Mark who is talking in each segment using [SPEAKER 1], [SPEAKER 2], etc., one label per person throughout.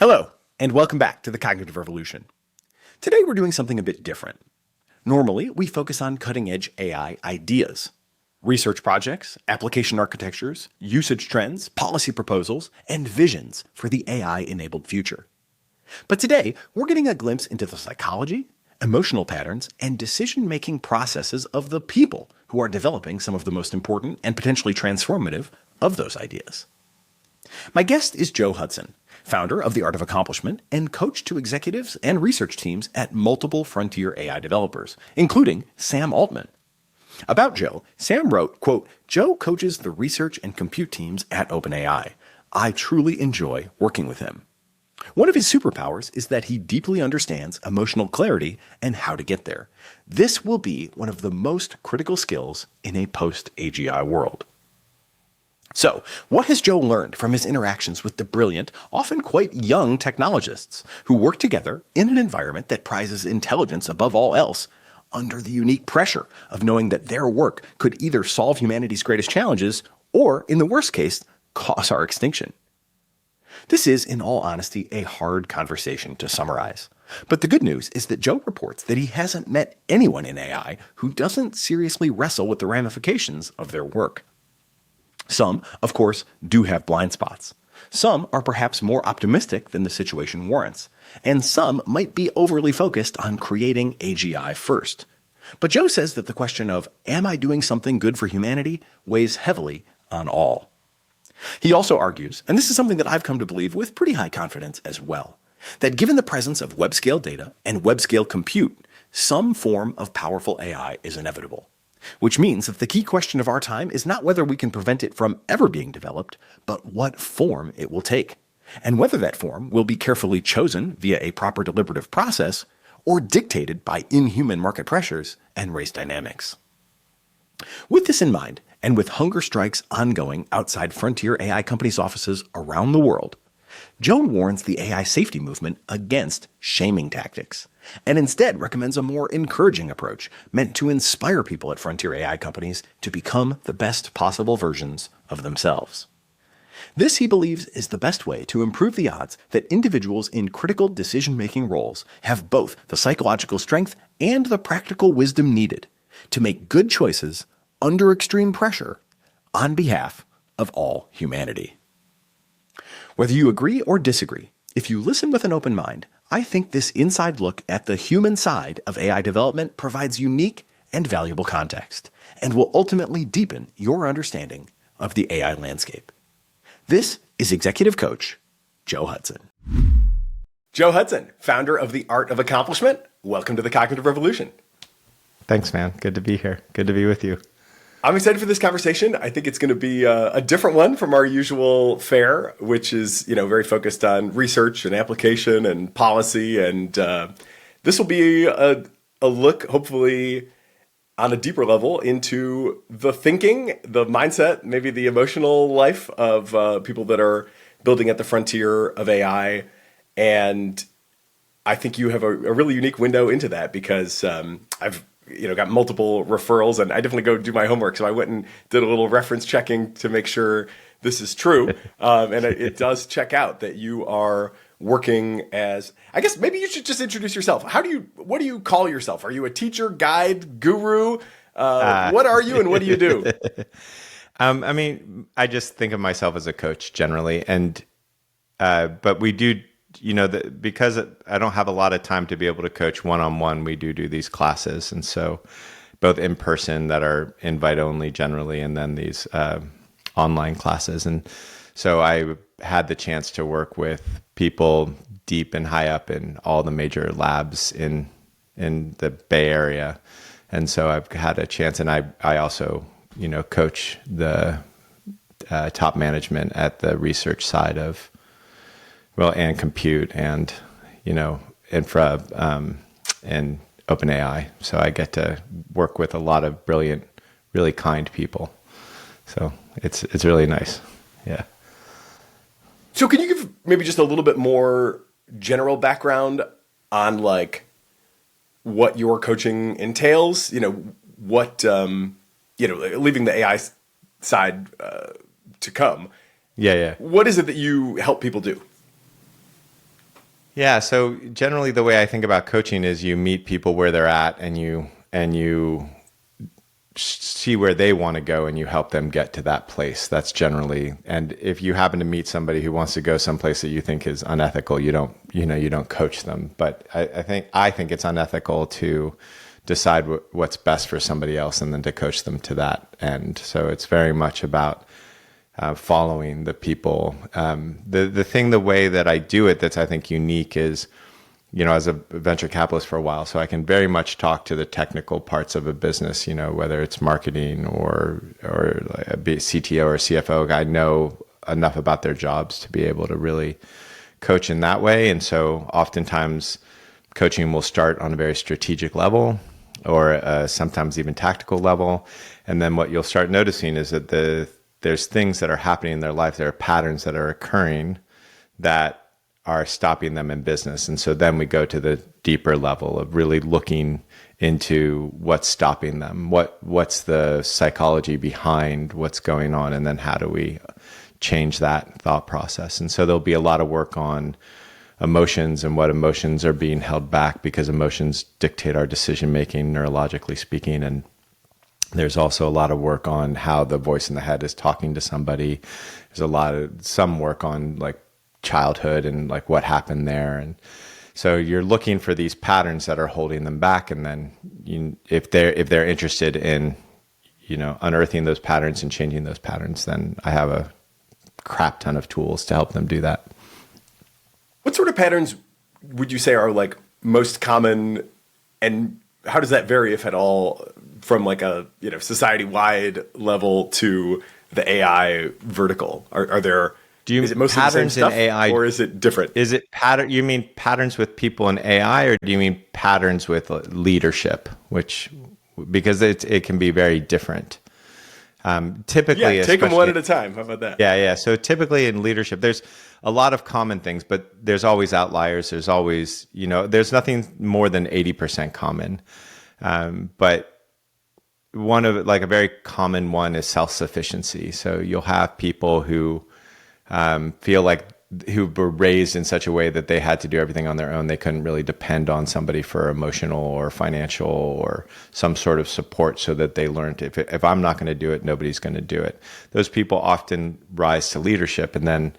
[SPEAKER 1] Hello, and welcome back to the Cognitive Revolution. Today we're doing something a bit different. Normally, we focus on cutting-edge AI ideas, research projects, application architectures, usage trends, policy proposals, and visions for the AI-enabled future. But today, we're getting a glimpse into the psychology, emotional patterns, and decision-making processes of the people who are developing some of the most important and potentially transformative of those ideas. My guest is Joe Hudson, founder of The Art of Accomplishment and coach to executives and research teams at multiple frontier AI developers, including Sam Altman. About Joe, Sam wrote, quote, "Joe coaches the research and compute teams at OpenAI. I truly enjoy working with him. One of his superpowers is that he deeply understands emotional clarity and how to get there. This will be one of the most critical skills in a post-AGI world." So, what has Joe learned from his interactions with the brilliant, often quite young technologists who work together in an environment that prizes intelligence above all else, under the unique pressure of knowing that their work could either solve humanity's greatest challenges or, in the worst case, cause our extinction? This is, in all honesty, a hard conversation to summarize. But the good news is that Joe reports that he hasn't met anyone in AI who doesn't seriously wrestle with the ramifications of their work. Some, of course, do have blind spots. Some are perhaps more optimistic than the situation warrants. And some might be overly focused on creating AGI first. But Joe says that the question of, am I doing something good for humanity, weighs heavily on all. He also argues, and this is something that I've come to believe with pretty high confidence as well, that given the presence of web-scale data and web-scale compute, some form of powerful AI is inevitable. Which means that the key question of our time is not whether we can prevent it from ever being developed, but what form it will take, and whether that form will be carefully chosen via a proper deliberative process or dictated by inhuman market pressures and race dynamics. With this in mind, and with hunger strikes ongoing outside frontier AI companies' offices around the world, Joe warns the AI safety movement against shaming tactics, and instead recommends a more encouraging approach meant to inspire people at frontier AI companies to become the best possible versions of themselves. This, he believes, is the best way to improve the odds that individuals in critical decision-making roles have both the psychological strength and the practical wisdom needed to make good choices under extreme pressure on behalf of all humanity. Whether you agree or disagree, if you listen with an open mind, I think this inside look at the human side of AI development provides unique and valuable context, and will ultimately deepen your understanding of the AI landscape. This is Executive Coach Joe Hudson. Joe Hudson, founder of The Art of Accomplishment. Welcome to the Cognitive Revolution.
[SPEAKER 2] Thanks, man. Good to be here. Good to be with you.
[SPEAKER 1] I'm excited for this conversation. I think it's going to be a different one from our usual fare, which is, very focused on research and application and policy. And this will be a look, hopefully, on a deeper level into the thinking, the mindset, maybe the emotional life of people that are building at the frontier of AI. And I think you have a really unique window into that because I've got multiple referrals, and I definitely go do my homework. So I went and did a little reference checking to make sure this is true. And it does check out that you are working as, I guess maybe you should just introduce yourself. What do you call yourself? Are you a teacher, guide, guru? What are you and what do you do?
[SPEAKER 2] I just think of myself as a coach generally. And, but we do, because I don't have a lot of time to be able to coach one-on-one, we do these classes. And so both in person that are invite only generally, and then these online classes. And so I had the chance to work with people deep and high up in all the major labs in the Bay Area. And so I've had a chance, and I also, coach the top management at the research side of, and compute and, infra and OpenAI. So I get to work with a lot of brilliant, really kind people. So it's really nice. Yeah.
[SPEAKER 1] So can you give maybe just a little bit more general background on what your coaching entails? What leaving the AI side to come.
[SPEAKER 2] Yeah.
[SPEAKER 1] What is it that you help people do?
[SPEAKER 2] Yeah, so generally the way I think about coaching is you meet people where they're at and you see where they want to go and you help them get to that place. That's generally, and if you happen to meet somebody who wants to go someplace that you think is unethical, you don't coach them. But I think it's unethical to decide what's best for somebody else and then to coach them to that end. So it's very much about following the people. The way that I do it that's I think unique is, as a venture capitalist for a while, so I can very much talk to the technical parts of a business, whether it's marketing or a CTO or CFO. I know enough about their jobs to be able to really coach in that way. And so oftentimes coaching will start on a very strategic level or sometimes even tactical level. And then what you'll start noticing is that there's things that are happening in their life, there are patterns that are occurring that are stopping them in business. And so then we go to the deeper level of really looking into what's stopping them, what's the psychology behind what's going on, and then how do we change that thought process. And so there'll be a lot of work on emotions and what emotions are being held back, because emotions dictate our decision making, neurologically speaking. And there's also a lot of work on how the voice in the head is talking to somebody. There's some work on like childhood and like what happened there. And so you're looking for these patterns that are holding them back. And then if they're interested in, unearthing those patterns and changing those patterns, then I have a crap ton of tools to help them do that.
[SPEAKER 1] What sort of patterns would you say are like most common, and how does that vary, if at all, from like a society-wide level to the AI vertical? Are there is it mostly
[SPEAKER 2] patterns
[SPEAKER 1] the same stuff,
[SPEAKER 2] in AI,
[SPEAKER 1] or is it different?
[SPEAKER 2] Is it pattern? You mean patterns with people in AI, or do you mean patterns with leadership? Because it can be very different. Typically,
[SPEAKER 1] take them one at a time. How about that?
[SPEAKER 2] Yeah. So typically in leadership, there's a lot of common things, but there's always outliers. There's always, there's nothing more than 80% common. But one of like a very common one is self-sufficiency. So you'll have people who feel like who were raised in such a way that they had to do everything on their own. They couldn't really depend on somebody for emotional or financial or some sort of support, so that they learned if I'm not going to do it, nobody's going to do it. Those people often rise to leadership, and then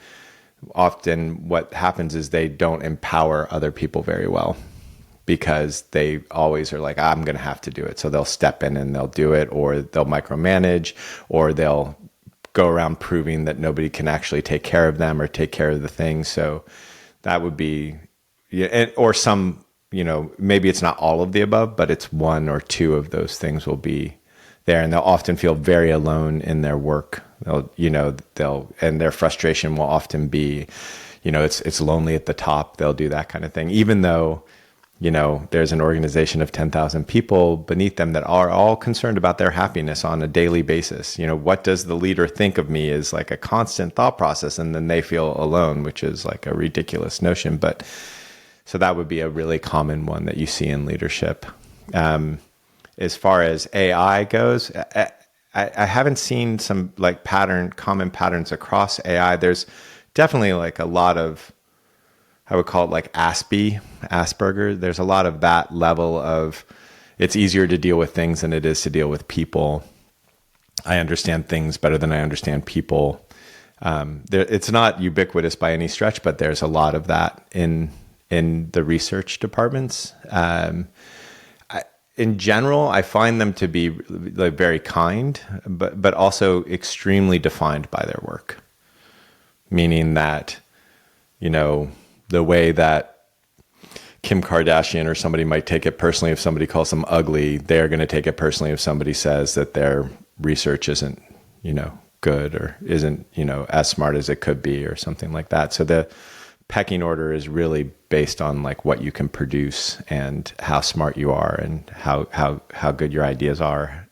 [SPEAKER 2] often what happens is they don't empower other people very well, because they always are like, I'm going to have to do it. So they'll step in and they'll do it, or they'll micromanage, or they'll go around proving that nobody can actually take care of them or take care of the thing. So that would be, or some, maybe it's not all of the above, but it's one or two of those things will be there. And they'll often feel very alone in their work. And their frustration will often be, it's lonely at the top. They'll do that kind of thing, even though, there's an organization of 10,000 people beneath them that are all concerned about their happiness on a daily basis. What does the leader think of me is like a constant thought process, and then they feel alone, which is like a ridiculous notion. But so that would be a really common one that you see in leadership. As far as AI goes, I haven't seen some like common patterns across AI. There's definitely like a lot of, I would call it like Asperger. There's a lot of that level of, it's easier to deal with things than it is to deal with people. I understand things better than I understand people. It's not ubiquitous by any stretch, but there's a lot of that in the research departments. In general, I find them to be like very kind, but also extremely defined by their work. Meaning that, the way that Kim Kardashian or somebody might take it personally if somebody calls them ugly, they're going to take it personally if somebody says that their research isn't, good or isn't, as smart as it could be or something like that. So the pecking order is really based on like what you can produce and how smart you are and how good your ideas are.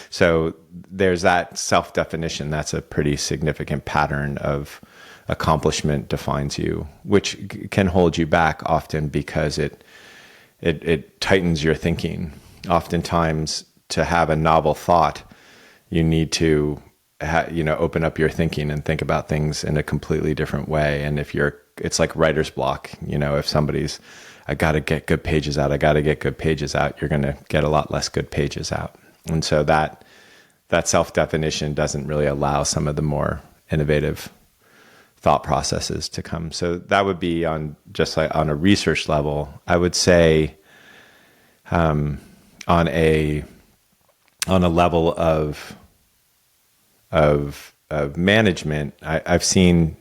[SPEAKER 2] So there's that self-definition. That's a pretty significant pattern of accomplishment defines you, which can hold you back often because it tightens your thinking. Oftentimes, to have a novel thought, you need to open up your thinking and think about things in a completely different way. And if you're it's like writer's block. If somebody's, I got to get good pages out, you're going to get a lot less good pages out. And so that self-definition doesn't really allow some of the more innovative thought processes to come. So that would be on just like on a research level. I would say on a level of management, I've seen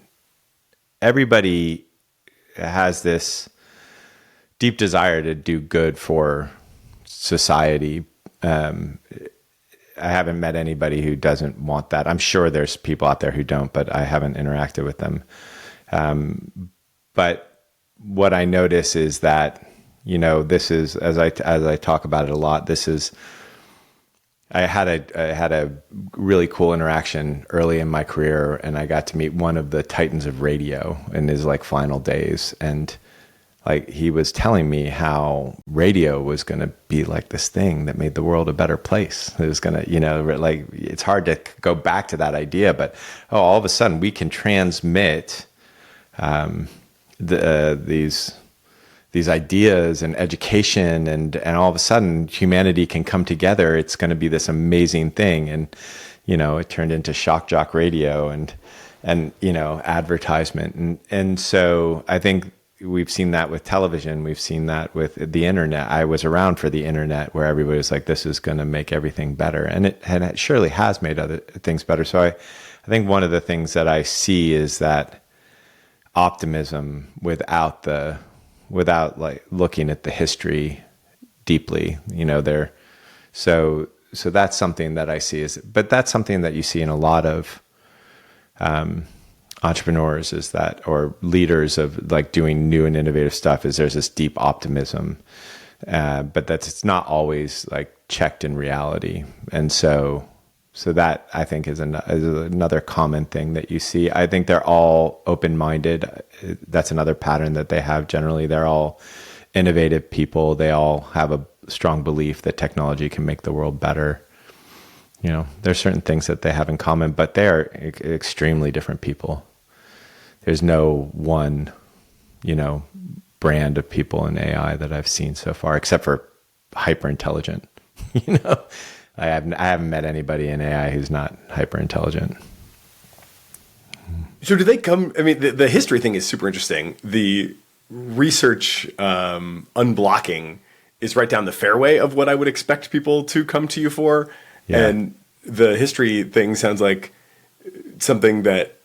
[SPEAKER 2] everybody has this deep desire to do good for society. I haven't met anybody who doesn't want that. I'm sure there's people out there who don't, but I haven't interacted with them. But what I notice is that, this is, as I talk about it a lot, I had a really cool interaction early in my career, and I got to meet one of the titans of radio in his like final days. And like, he was telling me how radio was going to be like this thing that made the world a better place. It was going to, like, it's hard to go back to that idea, but all of a sudden we can transmit these ideas and education, and all of a sudden humanity can come together. It's going to be this amazing thing. And, it turned into shock jock radio and advertisement. And so I think we've seen that with television. We've seen that with the internet. I was around for the internet, where everybody was like, this is going to make everything better. And it surely has made other things better. So I think one of the things that I see is that optimism without like looking at the history deeply, so that's something that I see but that's something that you see in a lot of, entrepreneurs, is that, or leaders of like doing new and innovative stuff, is there's this deep optimism, but it's not always like checked in reality. And so that I think is another common thing that you see. I think they're all open-minded. That's another pattern that they have generally. They're all innovative people. They all have a strong belief that technology can make the world better. There's certain things that they have in common, but they are extremely different people. There's no one, brand of people in AI that I've seen so far, except for hyper intelligent. I haven't met anybody in AI who's not hyper intelligent.
[SPEAKER 1] So do they come? I mean, the history thing is super interesting. The research unblocking is right down the fairway of what I would expect people to come to you for. Yeah. And the history thing sounds like something that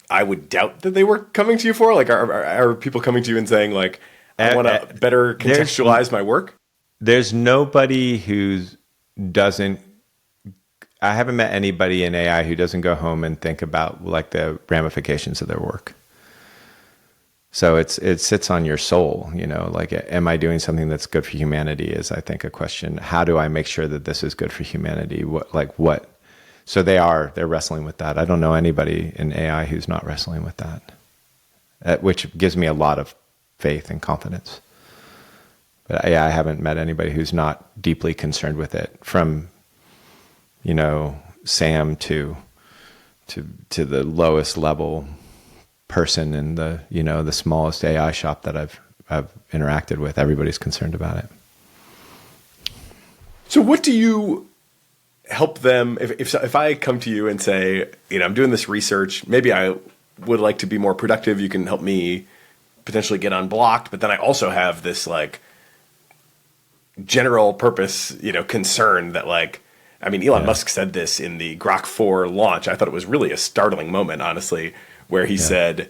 [SPEAKER 1] I would doubt that they were coming to you for. Like, are people coming to you and saying, like, I want to better contextualize my work?
[SPEAKER 2] There's nobody I haven't met anybody in AI who doesn't go home and think about like the ramifications of their work. So it sits on your soul, like, am I doing something that's good for humanity is, I think, a question. How do I make sure that this is good for humanity? What? So they're wrestling with that. I don't know anybody in AI who's not wrestling with that, which gives me a lot of faith and confidence. But yeah, I haven't met anybody who's not deeply concerned with it, from, Sam to the lowest level person in the, the smallest AI shop that I've interacted with. Everybody's concerned about it.
[SPEAKER 1] So what do you help them if I come to you and say, I'm doing this research, maybe I would like to be more productive, you can help me potentially get unblocked, but then I also have this like general purpose, concern that like, Elon Musk said this in the Grok 4 launch. I thought it was really a startling moment, honestly, where he said,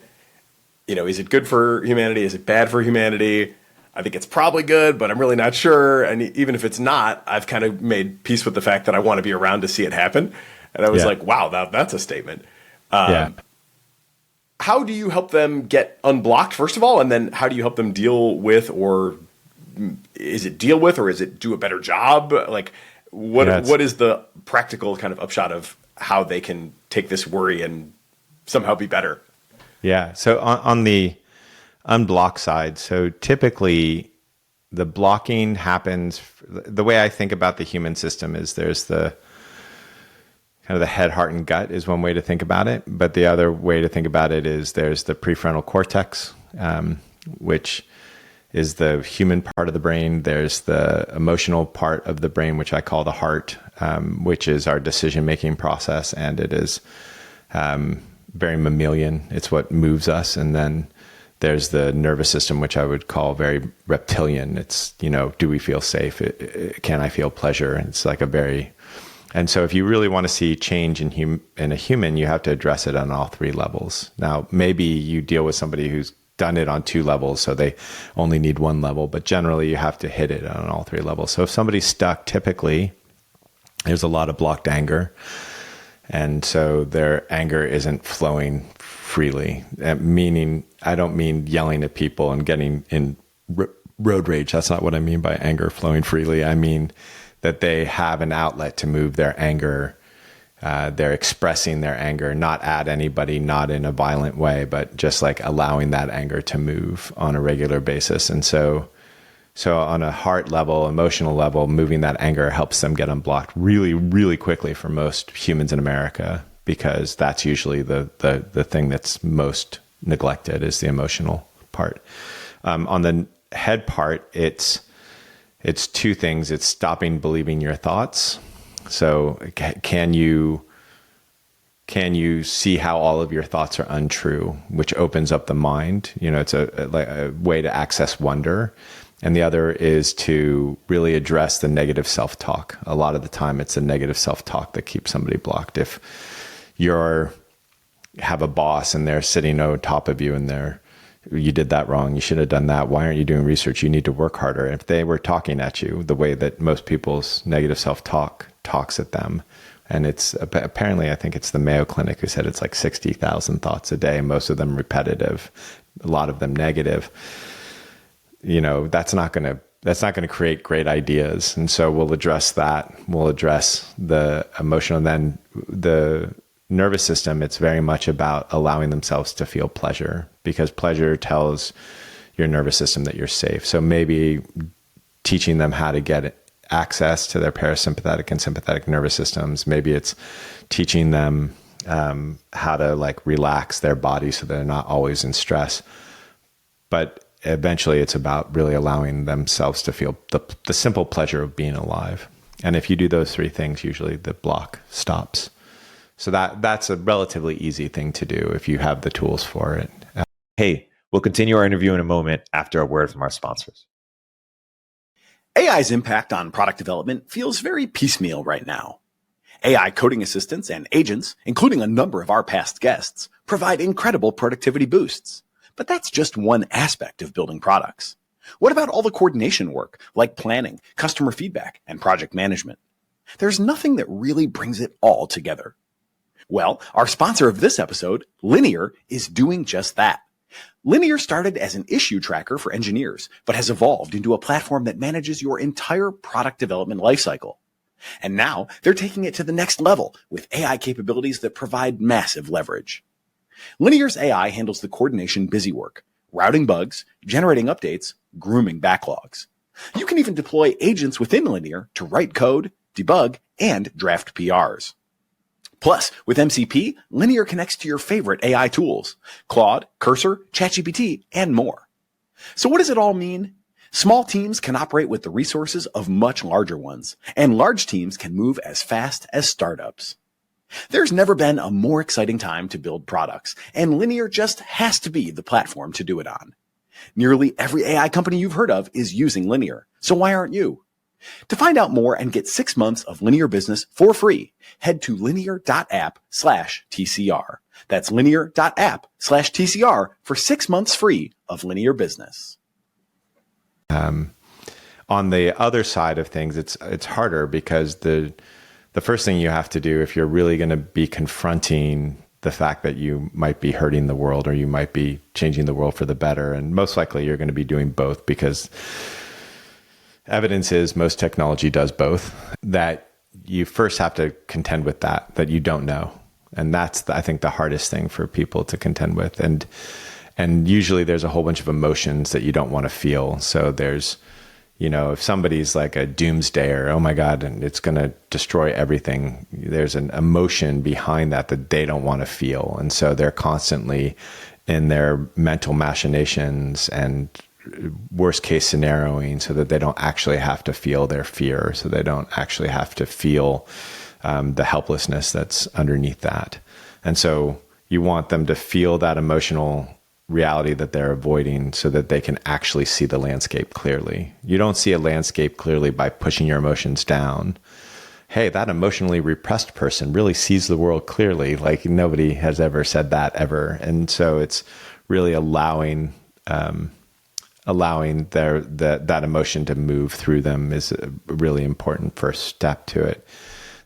[SPEAKER 1] is it good for humanity? Is it bad for humanity? I think it's probably good, but I'm really not sure. And even if it's not, I've kind of made peace with the fact that I want to be around to see it happen. And I was like, wow, that's a statement. How do you help them get unblocked, first of all? And then how do you help them deal with, or is it deal with, or is it do a better job? Like, what is the practical kind of upshot of how they can take this worry and somehow be better?
[SPEAKER 2] Yeah. So on the unblock side, so typically the blocking happens, the way I think about the human system is there's the kind of the head, heart, and gut is one way to think about it. But the other way to think about it is there's the prefrontal cortex, which is the human part of the brain. There's the emotional part of the brain, which I call the heart, which is our decision-making process. And it is very mammalian. It's what moves us. And then there's the nervous system, which I would call very reptilian. It's, do we feel safe? Can I feel pleasure? It's like and so if you really want to see change in a human, you have to address it on all three levels. Now, maybe you deal with somebody who's done it on two levels, so they only need one level, but generally you have to hit it on all three levels. So if somebody's stuck, typically there's a lot of blocked anger. And so their anger isn't flowing freely, meaning I don't mean yelling at people and getting in road rage. That's not what I mean by anger flowing freely. I mean that they have an outlet to move their anger. They're expressing their anger, not at anybody, not in a violent way, but just like allowing that anger to move on a regular basis. And so on a heart level, emotional level, moving that anger helps them get unblocked really, really quickly for most humans in America, because that's usually the thing that's most neglected is the emotional part. On the head part, it's two things. It's stopping believing your thoughts. So can you see how all of your thoughts are untrue, which opens up the mind? It's a way to access wonder. And the other is to really address the negative self-talk. A lot of the time it's the negative self-talk that keeps somebody blocked. If you have a boss and they're sitting on top of you and you did that wrong, you should have done that, why aren't you doing research, you need to work harder. If they were talking at you the way that most people's negative self-talk talks at them, and it's apparently, I think it's the Mayo Clinic who said it's like 60,000 thoughts a day, most of them repetitive, a lot of them negative, that's not going to create great ideas. And so we'll address that. We'll address the emotional. And then the nervous system, it's very much about allowing themselves to feel pleasure, because pleasure tells your nervous system that you're safe. So maybe teaching them how to get access to their parasympathetic and sympathetic nervous systems. Maybe it's teaching them how to relax their body so they're not always in stress. But eventually it's about really allowing themselves to feel the simple pleasure of being alive. And if you do those three things, usually the block stops. So that's a relatively easy thing to do if you have the tools for it.
[SPEAKER 3] Hey, we'll continue our interview in a moment after a word from our sponsors.
[SPEAKER 1] AI's impact on product development feels very piecemeal right now. AI coding assistants and agents, including a number of our past guests, provide incredible productivity boosts. But that's just one aspect of building products. What about all the coordination work, like planning, customer feedback, and project management? There's nothing that really brings it all together. Well, our sponsor of this episode, Linear, is doing just that. Linear started as an issue tracker for engineers, but has evolved into a platform that manages your entire product development lifecycle. And now they're taking it to the next level with AI capabilities that provide massive leverage. Linear's AI handles the coordination busy work, routing bugs, generating updates, grooming backlogs. You can even deploy agents within Linear to write code, debug, and draft PRs. Plus, with MCP, Linear connects to your favorite AI tools, Claude, Cursor, ChatGPT, and more. So what does it all mean? Small teams can operate with the resources of much larger ones, and large teams can move as fast as startups. There's never been a more exciting time to build products, and Linear just has to be the platform to do it on. Nearly every AI company you've heard of is using Linear, so why aren't you? To find out more and get 6 months of Linear Business for free, head to linear.app/TCR. That's linear.app/TCR for 6 months free of Linear Business.
[SPEAKER 2] On the other side of things, it's harder because the first thing you have to do if you're really going to be confronting the fact that you might be hurting the world or you might be changing the world for the better, and most likely you're going to be doing both because evidence is most technology does both, that you first have to contend with that you don't know. And that's, I think, the hardest thing for people to contend with. And usually there's a whole bunch of emotions that you don't want to feel. So there's, if somebody's like a doomsdayer, oh my God, and it's going to destroy everything, there's an emotion behind that they don't want to feel. And so they're constantly in their mental machinations and worst case scenarioing so that they don't actually have to feel their fear, so they don't actually have to feel the helplessness that's underneath that. And so you want them to feel that emotional reality that they're avoiding so that they can actually see the landscape clearly. You don't see a landscape clearly by pushing your emotions down. Hey, that emotionally repressed person really sees the world clearly. Like nobody has ever said that ever. And so it's really allowing that emotion to move through them is a really important first step to it.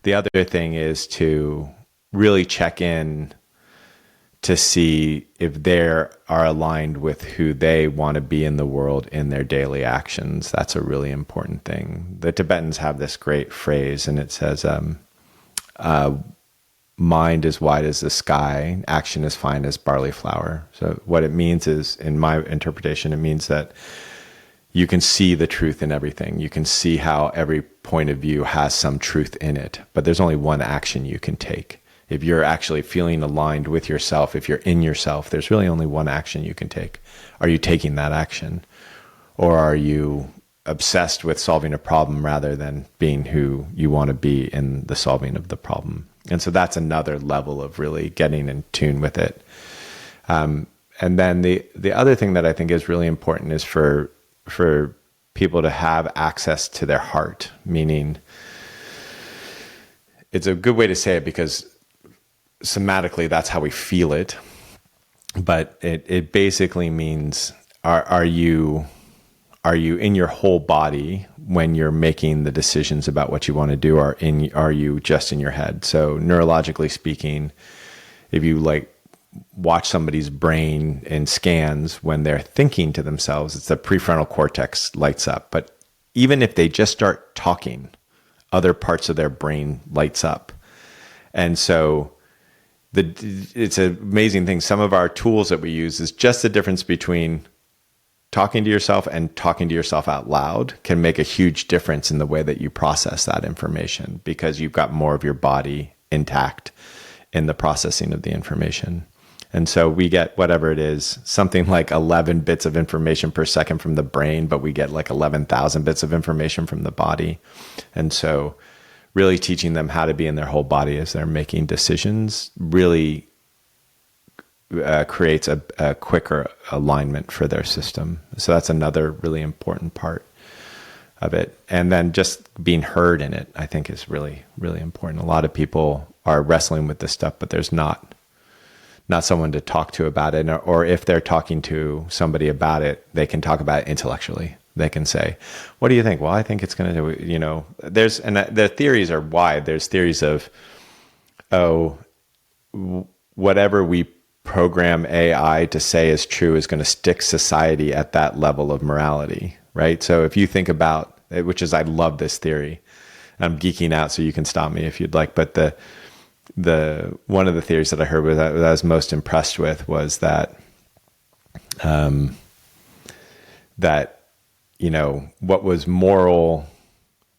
[SPEAKER 2] The other thing is to really check in to see if they are aligned with who they want to be in the world in their daily actions. That's a really important thing. The Tibetans have this great phrase, and it says, mind is wide as the sky, action is fine as barley flour. So what it means is, in my interpretation, it means that you can see the truth in everything. You can see how every point of view has some truth in it, but there's only one action you can take. If you're actually feeling aligned with yourself, if you're in yourself, there's really only one action you can take. Are you taking that action? Or are you obsessed with solving a problem rather than being who you want to be in the solving of the problem? And so that's another level of really getting in tune with it. And then the other thing that I think is really important is for people to have access to their heart, meaning it's a good way to say it because somatically that's how we feel it, but it basically means are you in your whole body when you're making the decisions about what you want to do, or are you just in your head? So neurologically speaking, if you like watch somebody's brain in scans when they're thinking to themselves, it's the prefrontal cortex lights up. But even if they just start talking, other parts of their brain lights up. And so it's an amazing thing. Some of our tools that we use is just the difference between talking to yourself and talking to yourself out loud can make a huge difference in the way that you process that information, because you've got more of your body intact in the processing of the information. And so we get whatever it is, something like 11 bits of information per second from the brain, but we get like 11,000 bits of information from the body. And so really teaching them how to be in their whole body as they're making decisions really creates a quicker alignment for their system. So that's another really important part of it. And then just being heard in it, I think, is really, really important. A lot of people are wrestling with this stuff, but there's not someone to talk to about it. Or if they're talking to somebody about it, they can talk about it intellectually. They can say, what do you think? Well, I think it's going to do, the theories are wide. There's theories of, whatever we program AI to say is true is going to stick society at that level of morality, right? So if you think about it, which is, I love this theory. I'm geeking out, so you can stop me if you'd like. But the one of the theories that I heard that I was most impressed with was that, what was moral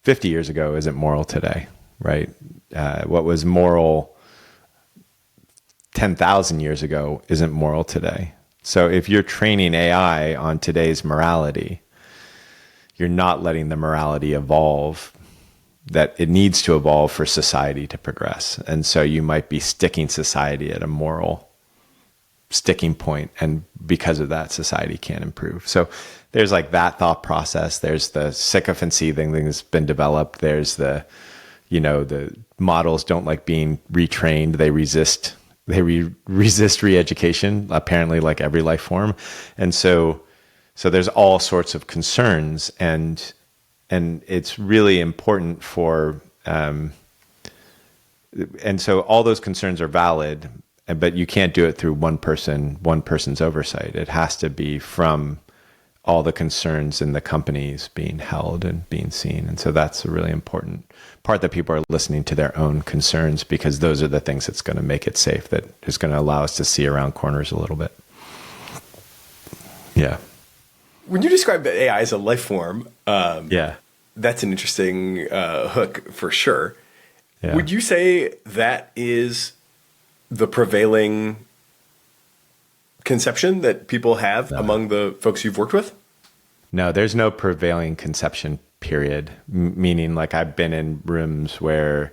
[SPEAKER 2] 50 years ago isn't moral today, right? What was moral 10,000 years ago isn't moral today. So if you're training AI on today's morality, you're not letting the morality evolve that it needs to evolve for society to progress. And so you might be sticking society at a moral sticking point, and because of that, society can't improve. So there's like that thought process. There's the sycophancy thing that's been developed. There's the models don't like being retrained. They resist re-education, apparently, like every life form. And so there's all sorts of concerns, and it's really important for, and so all those concerns are valid, but you can't do it through one person's oversight. It has to be from all the concerns in the companies being held and being seen. And so that's a really important part, that people are listening to their own concerns, because those are the things that's going to make it safe, that is going to allow us to see around corners a little bit. Yeah.
[SPEAKER 1] When you describe AI as a life form,
[SPEAKER 2] Yeah.
[SPEAKER 1] that's an interesting hook for sure.
[SPEAKER 2] Yeah.
[SPEAKER 1] Would you say that is the prevailing conception that people have among the folks you've worked with?
[SPEAKER 2] No, there's no prevailing conception, period. Meaning, like, I've been in rooms where,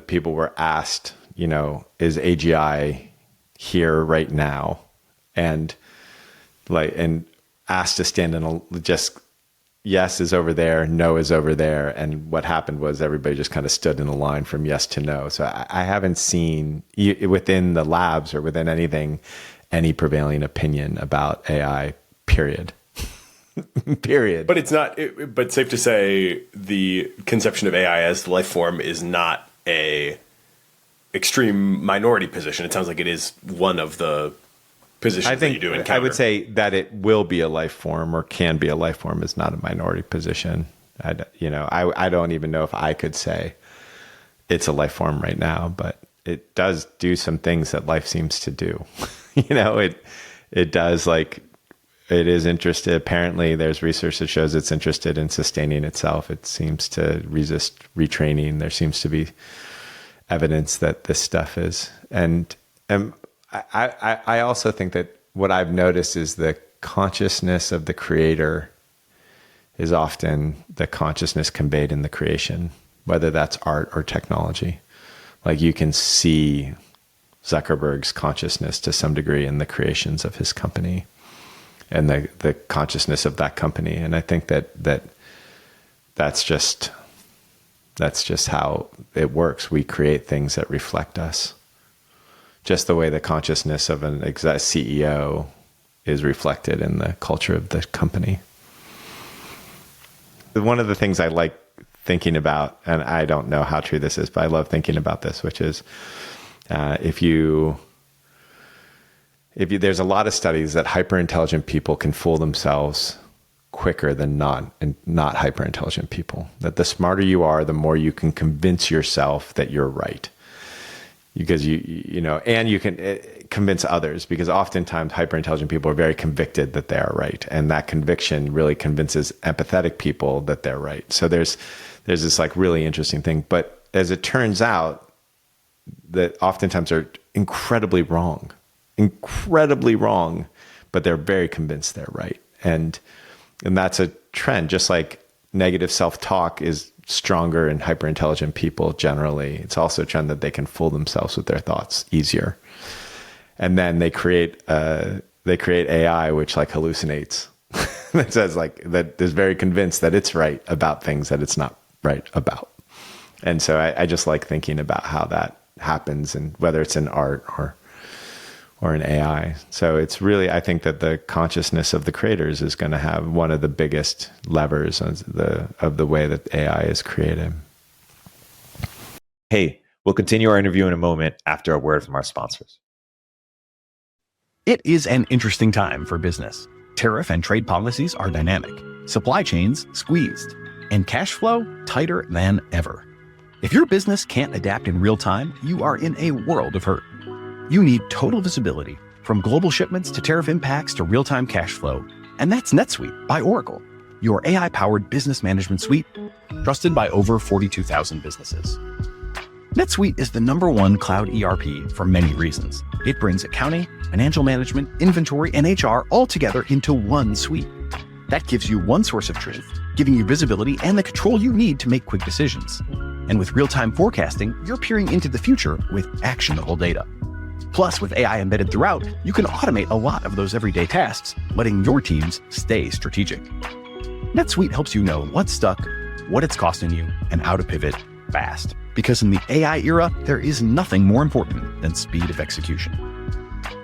[SPEAKER 2] people were asked, is AGI here right now? And asked to stand in just yes is over there, no is over there. And what happened was everybody just kind of stood in a line from yes to no. So I haven't seen within the labs or within anything, any prevailing opinion about AI, period. Period.
[SPEAKER 1] But it's not. But safe to say, the conception of AI as the life form is not a extreme minority position. It sounds like it is one of the positions that you do encounter.
[SPEAKER 2] I would say that it will be a life form or can be a life form is not a minority position. I don't even know if I could say it's a life form right now, but it does do some things that life seems to do. It does, like, it is interested. Apparently there's research that shows it's interested in sustaining itself. It seems to resist retraining. There seems to be evidence that this stuff is. And I also think that what I've noticed is the consciousness of the creator is often the consciousness conveyed in the creation, whether that's art or technology. Like, you can see Zuckerberg's consciousness to some degree in the creations of his company and the consciousness of that company. And I think that's just how it works. We create things that reflect us. Just the way the consciousness of an CEO is reflected in the culture of the company. One of the things I like thinking about, and I don't know how true this is, but I love thinking about this, which is there's a lot of studies that hyper intelligent people can fool themselves quicker than not hyper intelligent people. That the smarter you are, the more you can convince yourself that you're right. Because and you can convince others, because oftentimes hyper intelligent people are very convicted that they are right, and that conviction really convinces empathetic people that they're right. So there's this, like, really interesting thing. But as it turns out, that oftentimes are incredibly wrong, but they're very convinced they're right. And that's a trend. Just like negative self-talk is stronger in hyper-intelligent people generally, it's also a trend that they can fool themselves with their thoughts easier. And then they create AI which, like, hallucinates. That says, like, that is very convinced that it's right about things that it's not right about. And so I just like thinking about how that happens, and whether it's in art or in AI. So it's really, I think that the consciousness of the creators is going to have one of the biggest levers of the way that AI is created.
[SPEAKER 3] Hey, we'll continue our interview in a moment after a word from our sponsors.
[SPEAKER 4] It is an interesting time for business. Tariff and trade policies are dynamic, supply chains squeezed, and cash flow tighter than ever. If your business can't adapt in real time, you are in a world of hurt. You need total visibility, from global shipments to tariff impacts to real-time cash flow. And that's NetSuite by Oracle, your AI-powered business management suite, trusted by over 42,000 businesses. NetSuite is the #1 cloud ERP for many reasons. It brings accounting, financial management, inventory, and HR all together into one suite. That gives you one source of truth, giving you visibility and the control you need to make quick decisions. And with real-time forecasting, you're peering into the future with actionable data. Plus, with AI embedded throughout, you can automate a lot of those everyday tasks, letting your teams stay strategic. NetSuite helps you know what's stuck, what it's costing you, and how to pivot fast. Because in the AI era, there is nothing more important than speed of execution.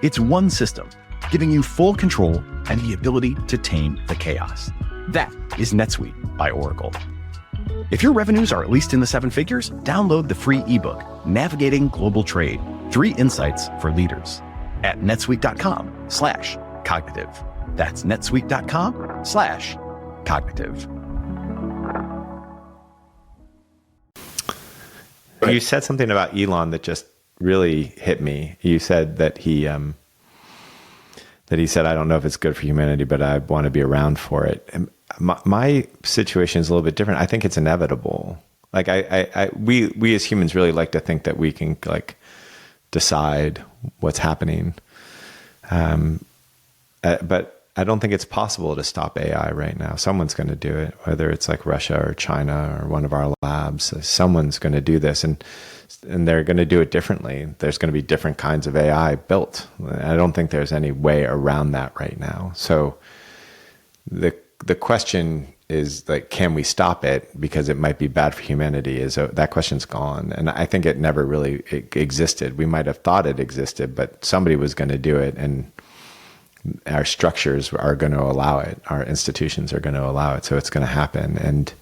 [SPEAKER 4] It's one system, giving you full control and the ability to tame the chaos. That is NetSuite by Oracle. If your revenues are at least in the 7 figures, download the free ebook, Navigating Global Trade, 3 Insights for Leaders, at netsuite.com/cognitive. That's netsuite.com/cognitive.
[SPEAKER 2] You said something about Elon that just really hit me. You said that that he said, I don't know if it's good for humanity, but I want to be around for it. And my situation is a little bit different. I think it's inevitable. Like we as humans really like to think that we can like decide what's happening. But I don't think it's possible to stop AI right now. Someone's going to do it, whether it's like Russia or China or one of our labs. Someone's going to do this, and they're going to do it differently. There's going to be different kinds of AI built. I don't think there's any way around that right now. So the question is like, can we stop it because it might be bad for humanity? That question's gone, and I think it never really existed. We might have thought it existed, but somebody was going to do it, and our structures are going to allow it. Our institutions are going to allow it. So it's going to happen. And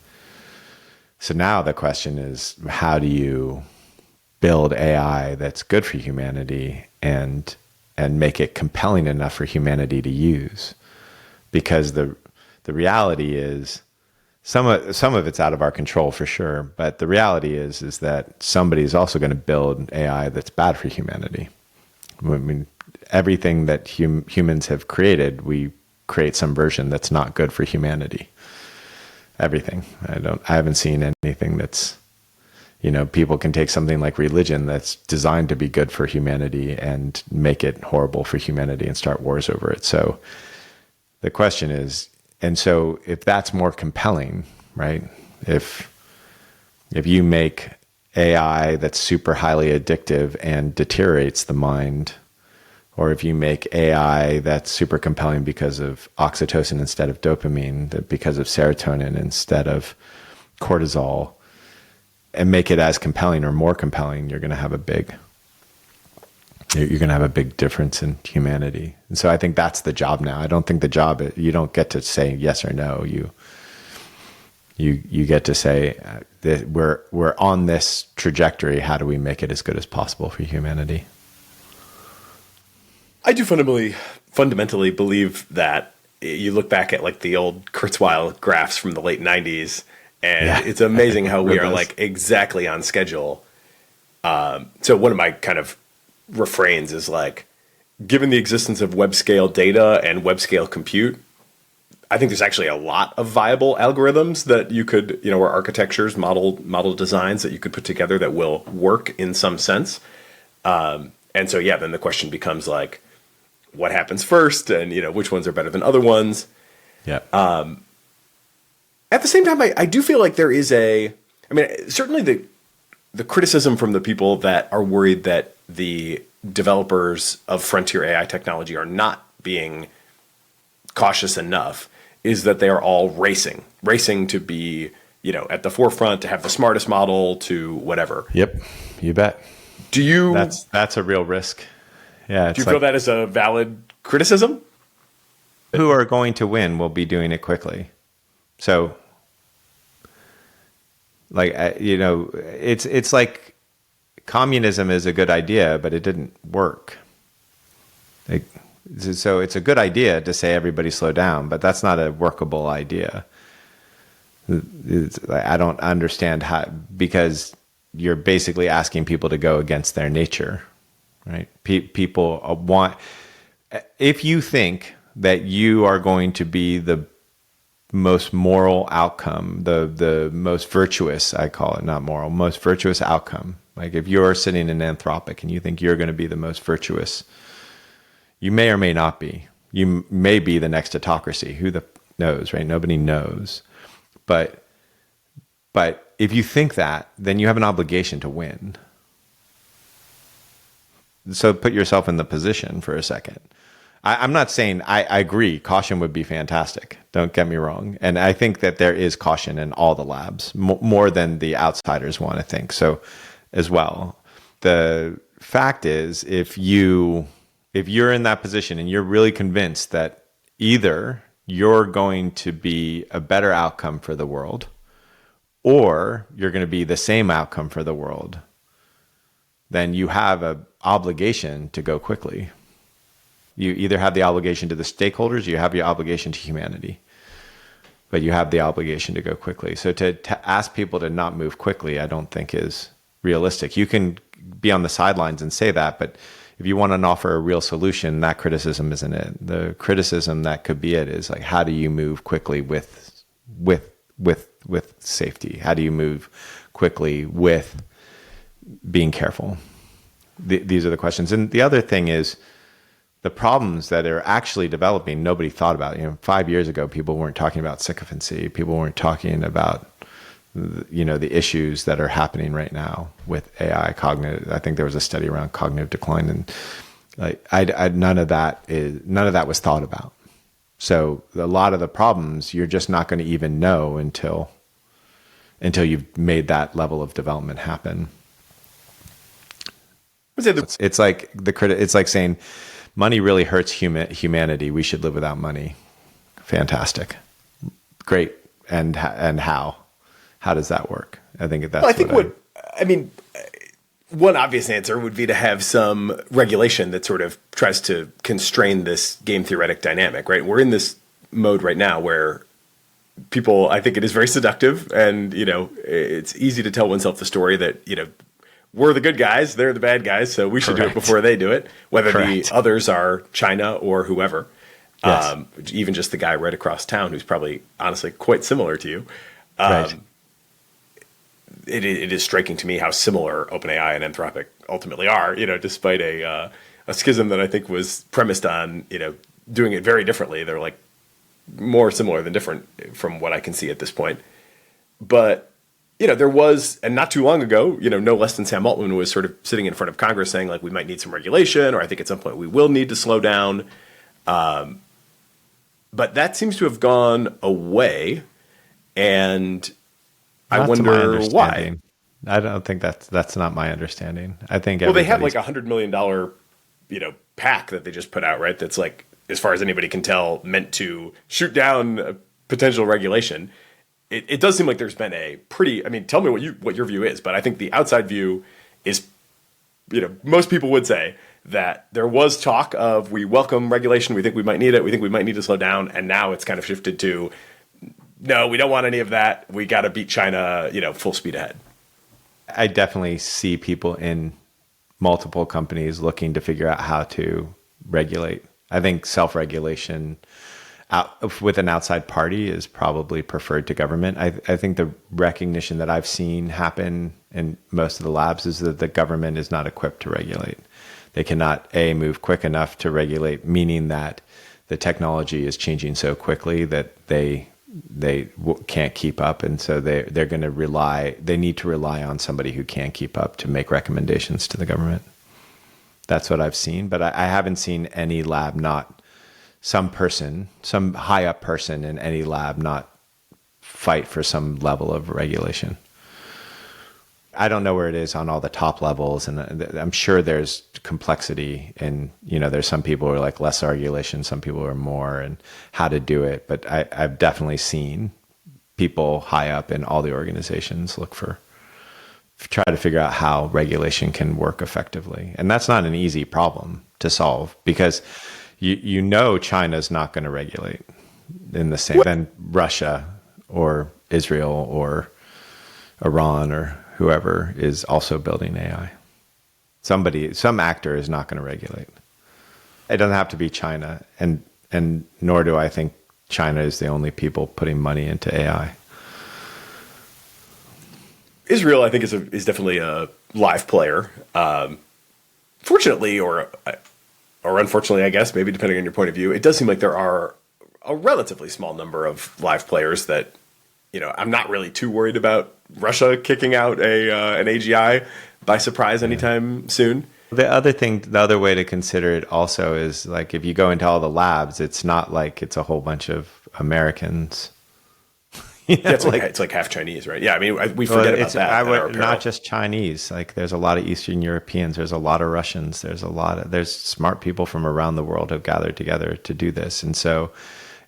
[SPEAKER 2] so now the question is, how do you build AI that's good for humanity and make it compelling enough for humanity to use? Because the reality is some of it's out of our control for sure. But the reality is that somebody is also going to build AI that's bad for humanity. I mean, everything that humans have created, we create some version that's not good for humanity. Everything. I haven't seen anything that's, people can take something like religion that's designed to be good for humanity and make it horrible for humanity and start wars over it. So the question is, and so if that's more compelling, right? If you make AI that's super highly addictive and deteriorates the mind, or if you make AI that's super compelling because of oxytocin instead of dopamine, because of serotonin instead of cortisol, and make it as compelling or more compelling, you're going to have a big difference in humanity. And so I think that's the job now. I don't think the job, you don't get to say yes or no. You get to say that we're on this trajectory. How do we make it as good as possible for humanity?
[SPEAKER 1] I do fundamentally believe that you look back at like the old Kurzweil graphs from the late 90s, and it's amazing how we are like exactly on schedule. So one of my kind of refrains is like, given the existence of web scale data and web scale compute, I think there's actually a lot of viable algorithms that you could, or architectures, model designs that you could put together that will work in some sense. And so, then the question becomes like, what happens first, and which ones are better than other ones.
[SPEAKER 2] Yeah.
[SPEAKER 1] At the same time, I do feel like there is certainly the criticism from the people that are worried that the developers of frontier AI technology are not being cautious enough is that they are all racing to be, at the forefront, to have the smartest model, to whatever.
[SPEAKER 2] Yep. You bet.
[SPEAKER 1] Do you?
[SPEAKER 2] That's a real risk. Yeah.
[SPEAKER 1] Do you feel that is a valid criticism?
[SPEAKER 2] Who are going to win will be doing it quickly. So, like, it's like communism is a good idea, but it didn't work. So it's a good idea to say everybody slow down, but that's not a workable idea. I don't understand how, because you're basically asking people to go against their nature. Right? People want, if you think that you are going to be the most moral outcome, the most virtuous, I call it, not moral, most virtuous outcome. Like if you're sitting in Anthropic and you think you're going to be the most virtuous, you may or may not be. You may be the next autocracy. Who knows, right? Nobody knows. But if you think that, then you have an obligation to win. So put yourself in the position for a second. I'm not saying I agree. Caution would be fantastic. Don't get me wrong. And I think that there is caution in all the labs, more than the outsiders want to think. So as well, the fact is, if you're in that position and you're really convinced that either you're going to be a better outcome for the world or you're going to be the same outcome for the world, then you have an obligation to go quickly. You either have the obligation to the stakeholders, or you have your obligation to humanity. But you have the obligation to go quickly. So to ask people to not move quickly, I don't think is realistic. You can be on the sidelines and say that, but if you want to offer a real solution, that criticism isn't it. The criticism that could be it is like, how do you move quickly with safety? How do you move quickly with being careful? These are the questions. And the other thing is the problems that are actually developing, nobody thought about. 5 years ago, people weren't talking about sycophancy. People weren't talking about the issues that are happening right now with AI cognitive. I think there was a study around cognitive decline, and none of that was thought about. So a lot of the problems you're just not going to even know until you've made that level of development happen. It's like it's like saying money really hurts humanity. We should live without money. Fantastic, great, and how? How does that work? I think that's.
[SPEAKER 1] One obvious answer would be to have some regulation that sort of tries to constrain this game theoretic dynamic, right? We're in this mode right now where people, I think it is very seductive, and it's easy to tell oneself the story that we're the good guys, they're the bad guys, so we should do it before they do it, whether the others are China or whoever. Yes. Even just the guy right across town who's probably honestly quite similar to you. Right. It is striking to me how similar OpenAI and Anthropic ultimately are, despite a schism that I think was premised on, doing it very differently. They're like more similar than different from what I can see at this point. But, there was, and not too long ago, no less than Sam Altman was sort of sitting in front of Congress saying like, we might need some regulation, or I think at some point we will need to slow down. But that seems to have gone away, and I wonder why.
[SPEAKER 2] I don't think that's not my understanding. I think
[SPEAKER 1] they have like $100 million, pack that they just put out, right? That's like, as far as anybody can tell, meant to shoot down a potential regulation. It does seem like there's been a pretty. Tell me what your view is, but I think the outside view is, most people would say that there was talk of we welcome regulation, we think we might need it, we think we might need to slow down, and now it's kind of shifted to, no, we don't want any of that. We got to beat China, full speed ahead.
[SPEAKER 2] I definitely see people in multiple companies looking to figure out how to regulate. I think self-regulation with an outside party is probably preferred to government. I think the recognition that I've seen happen in most of the labs is that the government is not equipped to regulate. They cannot, move quick enough to regulate, meaning that the technology is changing so quickly that they can't keep up, and so they're going to need to rely on somebody who can keep up to make recommendations to the government. That's what I've seen, but I haven't seen any lab some high up person in any lab not fight for some level of regulation. I don't know where it is on all the top levels, and I'm sure there's complexity, and there's some people who are like less regulation, some people are more, and how to do it. But I've definitely seen people high up in all the organizations try to figure out how regulation can work effectively, and that's not an easy problem to solve, because China's not going to regulate in the same than Russia or Israel or Iran or whoever is also building AI. Some actor is not going to regulate. It doesn't have to be China, and nor do I think China is the only people putting money into AI.
[SPEAKER 1] Israel, I think, is definitely a live player. Fortunately, or unfortunately, I guess, maybe depending on your point of view, it does seem like there are a relatively small number of live players that, I'm not really too worried about Russia kicking out an AGI by surprise anytime soon.
[SPEAKER 2] The other way to consider it also is like, if you go into all the labs, it's not like it's a whole bunch of Americans.
[SPEAKER 1] It's like half Chinese, right? Yeah, we forget about that.
[SPEAKER 2] Not just Chinese. Like, there's a lot of Eastern Europeans. There's a lot of Russians. There's smart people from around the world who have gathered together to do this.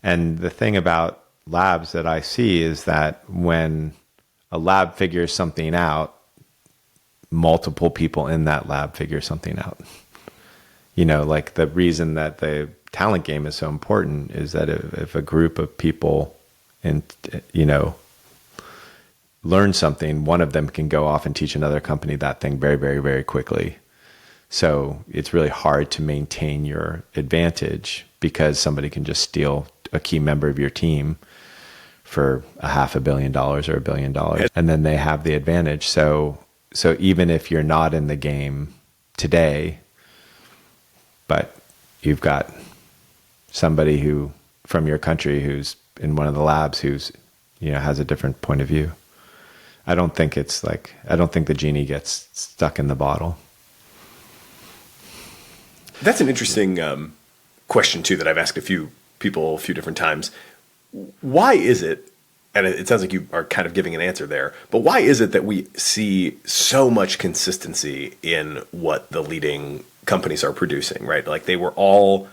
[SPEAKER 2] And the thing about labs that I see is that when a lab figures something out, multiple people in that lab figure something out. Like the reason that the talent game is so important is that if a group of people learn something, one of them can go off and teach another company that thing very, very, very quickly. So it's really hard to maintain your advantage because somebody can just steal a key member of your team for $500 million or $1 billion, and then they have the advantage. So even if you're not in the game today, but you've got somebody who from your country who's in one of the labs who's, has a different point of view. I don't think the genie gets stuck in the bottle.
[SPEAKER 1] That's an interesting question too that I've asked a few people a few different times. Why is it, and it sounds like you are kind of giving an answer there, but why is it that we see so much consistency in what the leading companies are producing, right? Like they were all,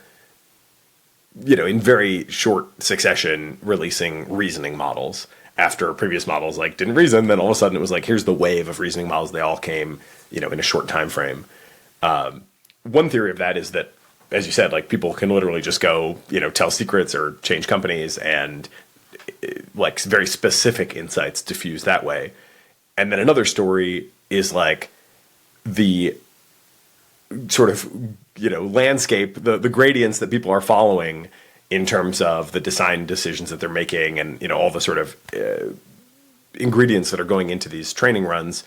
[SPEAKER 1] in very short succession releasing reasoning models after previous models like didn't reason. Then all of a sudden it was like, here's the wave of reasoning models. They all came, in a short time frame. One theory of that is that, as you said, like people can literally just go, tell secrets or change companies and like very specific insights diffuse that way. And then another story is like the sort of, landscape, the gradients that people are following in terms of the design decisions that they're making and, all the sort of ingredients that are going into these training runs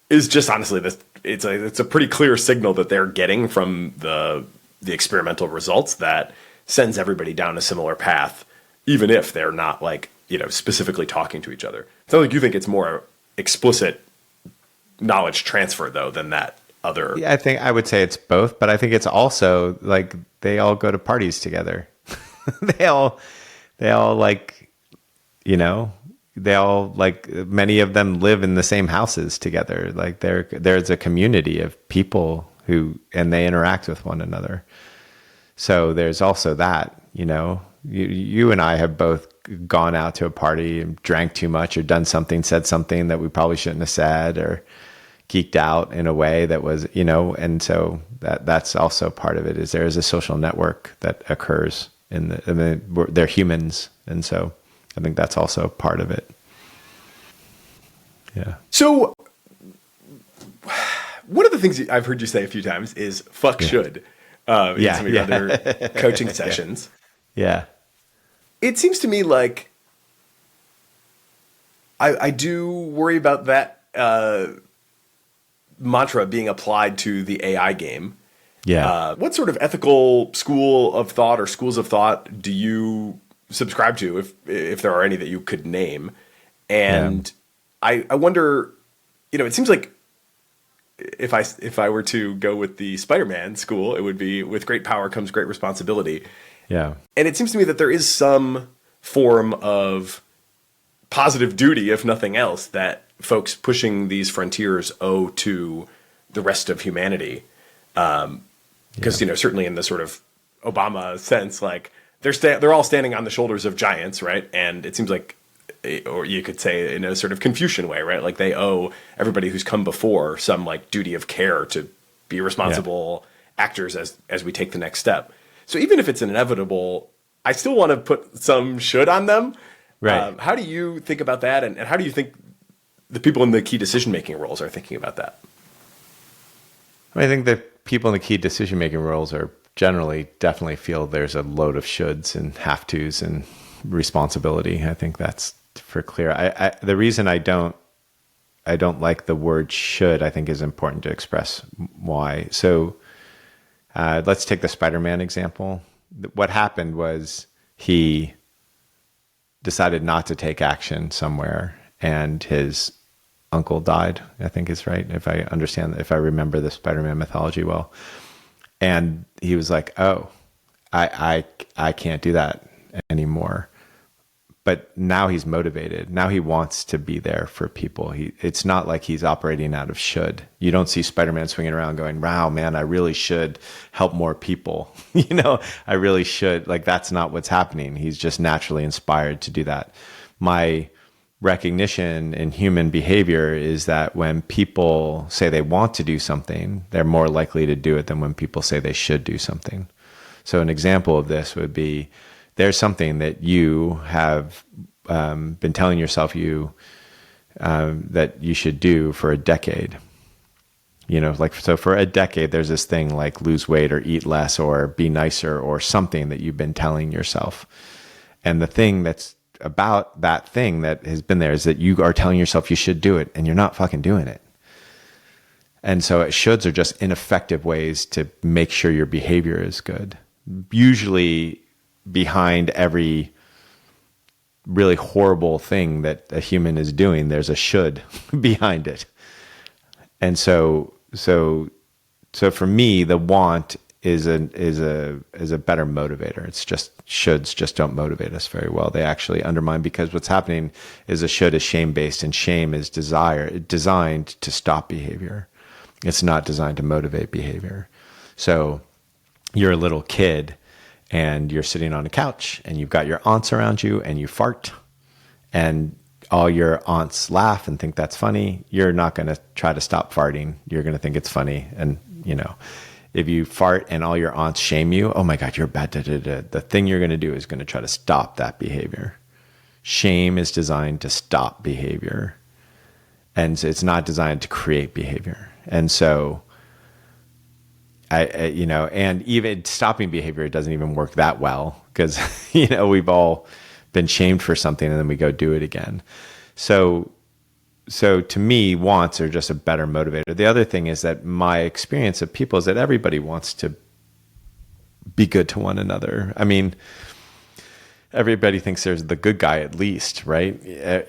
[SPEAKER 1] is just honestly this. It's a pretty clear signal that they're getting from the experimental results that sends everybody down a similar path, even if they're not like, specifically talking to each other. It sounds like you think it's more explicit knowledge transfer though than that other.
[SPEAKER 2] Yeah, I would say it's both, but I think it's also like they all go to parties together. they all like, they all like many of them live in the same houses together. Like there's a community of people and they interact with one another. So there's also that, you and I have both gone out to a party and drank too much or done something, said something that we probably shouldn't have said or geeked out in a way that was, and so that's also part of it is there is a social network that occurs they're humans. And so I think that's also part of it. Yeah.
[SPEAKER 1] So one of the things I've heard you say a few times is "fuck should" in some of your other coaching sessions.
[SPEAKER 2] Yeah.
[SPEAKER 1] It seems to me like I do worry about that mantra being applied to the AI game.
[SPEAKER 2] Yeah.
[SPEAKER 1] What sort of ethical school of thought or schools of thought do you subscribe to, if there are any that you could name? And I wonder, it seems like if I were to go with the Spider-Man school, it would be with great power comes great responsibility.
[SPEAKER 2] Yeah.
[SPEAKER 1] And it seems to me that there is some form of positive duty, if nothing else, that folks pushing these frontiers owe to the rest of humanity. Because, certainly in the sort of Obama sense, like they're all standing on the shoulders of giants, right? And it seems like, or you could say in a sort of Confucian way, right? Like they owe everybody who's come before some like duty of care to be responsible actors as we take the next step. So even if it's inevitable, I still want to put some should on them.
[SPEAKER 2] Right.
[SPEAKER 1] How do you think about that? And how do you think the people in the key decision-making roles are thinking about that?
[SPEAKER 2] I think that people in the key decision-making roles are generally definitely feel there's a load of shoulds and have tos and responsibility. I think that's for clear. The reason I don't like the word should, I think is important to express why. So let's take the Spider-Man example. What happened was he decided not to take action somewhere and his uncle died, I think is right. If I remember the Spider-Man mythology well. And he was like, oh, I can't do that anymore. But now he's motivated. Now he wants to be there for people. It's not like he's operating out of should. You don't see Spider-Man swinging around going, wow, man, I really should help more people. I really should. Like, that's not what's happening. He's just naturally inspired to do that. My recognition in human behavior is that when people say they want to do something, they're more likely to do it than when people say they should do something. So an example of this would be, there's something that you have been telling yourself that you should do for a decade. Like, so for a decade, there's this thing like lose weight or eat less or be nicer or something that you've been telling yourself. And the thing that's about that thing that has been there is that you are telling yourself you should do it and you're not fucking doing it. And so shoulds are just ineffective ways to make sure your behavior is good. Usually behind every really horrible thing that a human is doing, there's a should behind it. And so for me, the want is a better motivator. It's just shoulds just don't motivate us very well. They actually undermine, because what's happening is a should is shame based, and shame is designed to stop behavior. It's not designed to motivate behavior. So you're a little kid and you're sitting on a couch and you've got your aunts around you and you fart and all your aunts laugh and think that's funny. You're not going to try to stop farting. You're going to think it's funny. And, if you fart and all your aunts shame you, oh my God, you're bad. The thing you're going to do is going to try to stop that behavior. Shame is designed to stop behavior. And it's not designed to create behavior. And so, and even stopping behavior, it doesn't even work that well because, we've all been shamed for something and then we go do it again. So to me, wants are just a better motivator. The other thing is that my experience of people is that everybody wants to be good to one another. I mean, everybody thinks there's the good guy at least, right?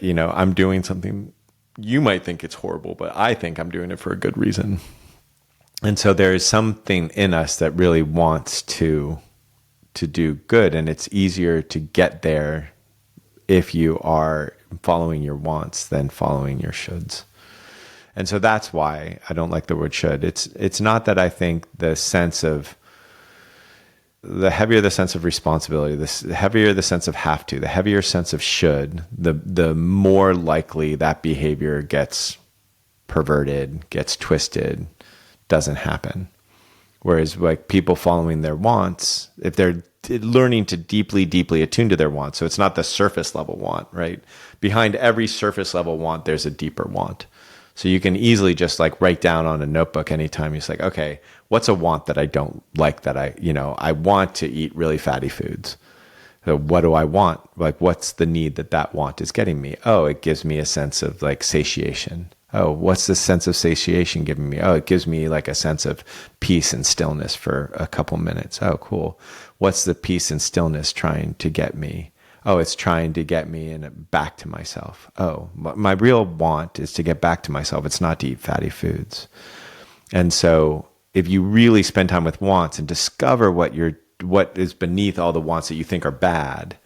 [SPEAKER 2] I'm doing something, you might think it's horrible, but I think I'm doing it for a good reason. And so there is something in us that really wants to do good, and it's easier to get there if you are following your wants than following your shoulds. And so that's why I don't like the word should. It's not that I think the heavier the sense of responsibility, the heavier the sense of have to, the heavier sense of should, the more likely that behavior gets perverted, gets twisted, doesn't happen. Whereas like people following their wants, if they're learning to deeply, deeply attune to their wants, so it's not the surface level want, right? Behind every surface level want, there's a deeper want. So you can easily just like write down on a notebook anytime you're like, okay, what's a want that I don't like that I want to eat really fatty foods. So what do I want? Like, what's the need that want is getting me? Oh, it gives me a sense of like satiation. Oh, what's the sense of satiation giving me? Oh, it gives me like a sense of peace and stillness for a couple minutes. Oh, cool. What's the peace and stillness trying to get me? Oh, it's trying to get me back to myself. Oh, my real want is to get back to myself. It's not to eat fatty foods. And so if you really spend time with wants and discover what is beneath all the wants that you think are bad,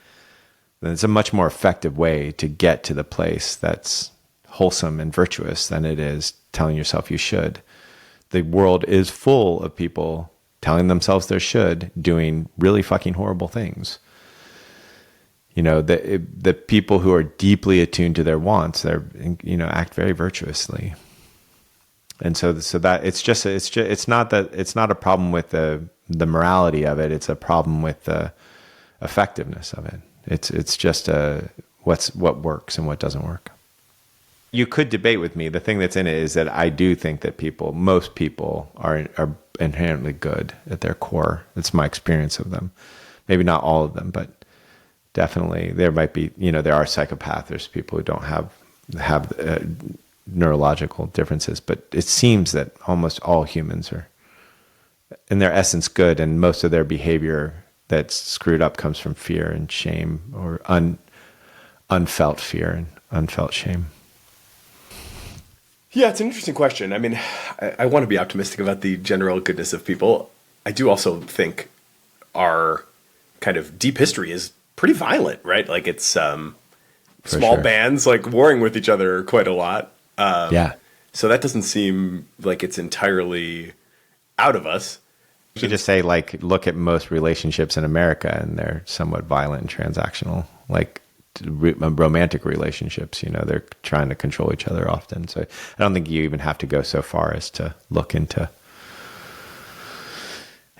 [SPEAKER 2] then it's a much more effective way to get to the place that's wholesome and virtuous than it is telling yourself you should. The world is full of people telling themselves they should, doing really fucking horrible things. The people who are deeply attuned to their wants, they're act very virtuously. And so that it's not a problem with the morality of it. It's a problem with the effectiveness of it. It's just what works and what doesn't work. You could debate with me. The thing that's in it is that I do think that most people are inherently good at their core. That's my experience of them. Maybe not all of them, but definitely there might be, there are psychopaths. There's people who don't have neurological differences, but it seems that almost all humans are in their essence good, and most of their behavior that's screwed up comes from fear and shame, or unfelt fear and unfelt shame.
[SPEAKER 1] Yeah, it's an interesting question. I mean, I want to be optimistic about the general goodness of people. I do also think our kind of deep history is pretty violent, right? Like it's small bands like warring with each other quite a lot.
[SPEAKER 2] Yeah.
[SPEAKER 1] So that doesn't seem like it's entirely out of us.
[SPEAKER 2] You could just say, like, look at most relationships in America, and they're somewhat violent and transactional. Like romantic relationships, they're trying to control each other often. So I don't think you even have to go so far as to look into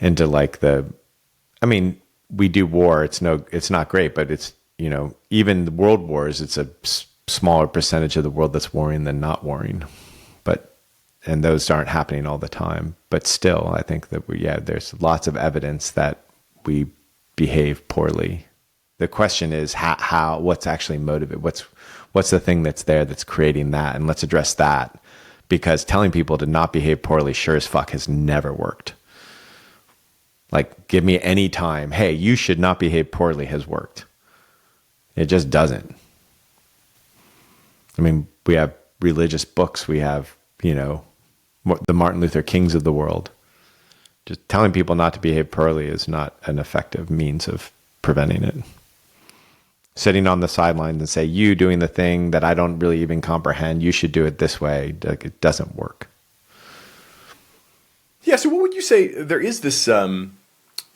[SPEAKER 2] like we do war. It's not great, but it's, even the world wars, it's a smaller percentage of the world that's warring than not warring. But those aren't happening all the time. But still, I think that there's lots of evidence that we behave poorly. The question is how what's actually motivated? What's the thing that's there that's creating that? And let's address that, because telling people to not behave poorly sure as fuck has never worked. Like, give me any time, hey, you should not behave poorly, has worked. It just doesn't. I mean, we have religious books. We have, the Martin Luther Kings of the world. Just telling people not to behave poorly is not an effective means of preventing it. Sitting on the sidelines and say, you doing the thing that I don't really even comprehend, you should do it this way, it doesn't work.
[SPEAKER 1] Yeah, so what would you say, there is this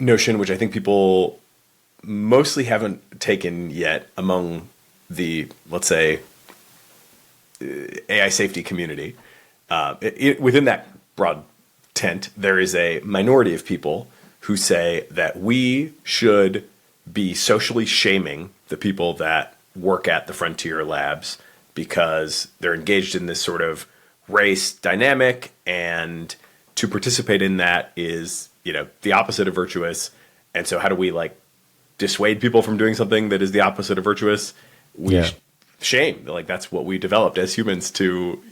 [SPEAKER 1] notion, which I think people mostly haven't taken yet among the, let's say, AI safety community. Within that broad tent, there is a minority of people who say that we should be socially shaming the people that work at the frontier labs because they're engaged in this sort of race dynamic, and to participate in that is, the opposite of virtuous. And so how do we dissuade people from doing something that is the opposite of virtuous? We shame. That's what we developed as humans to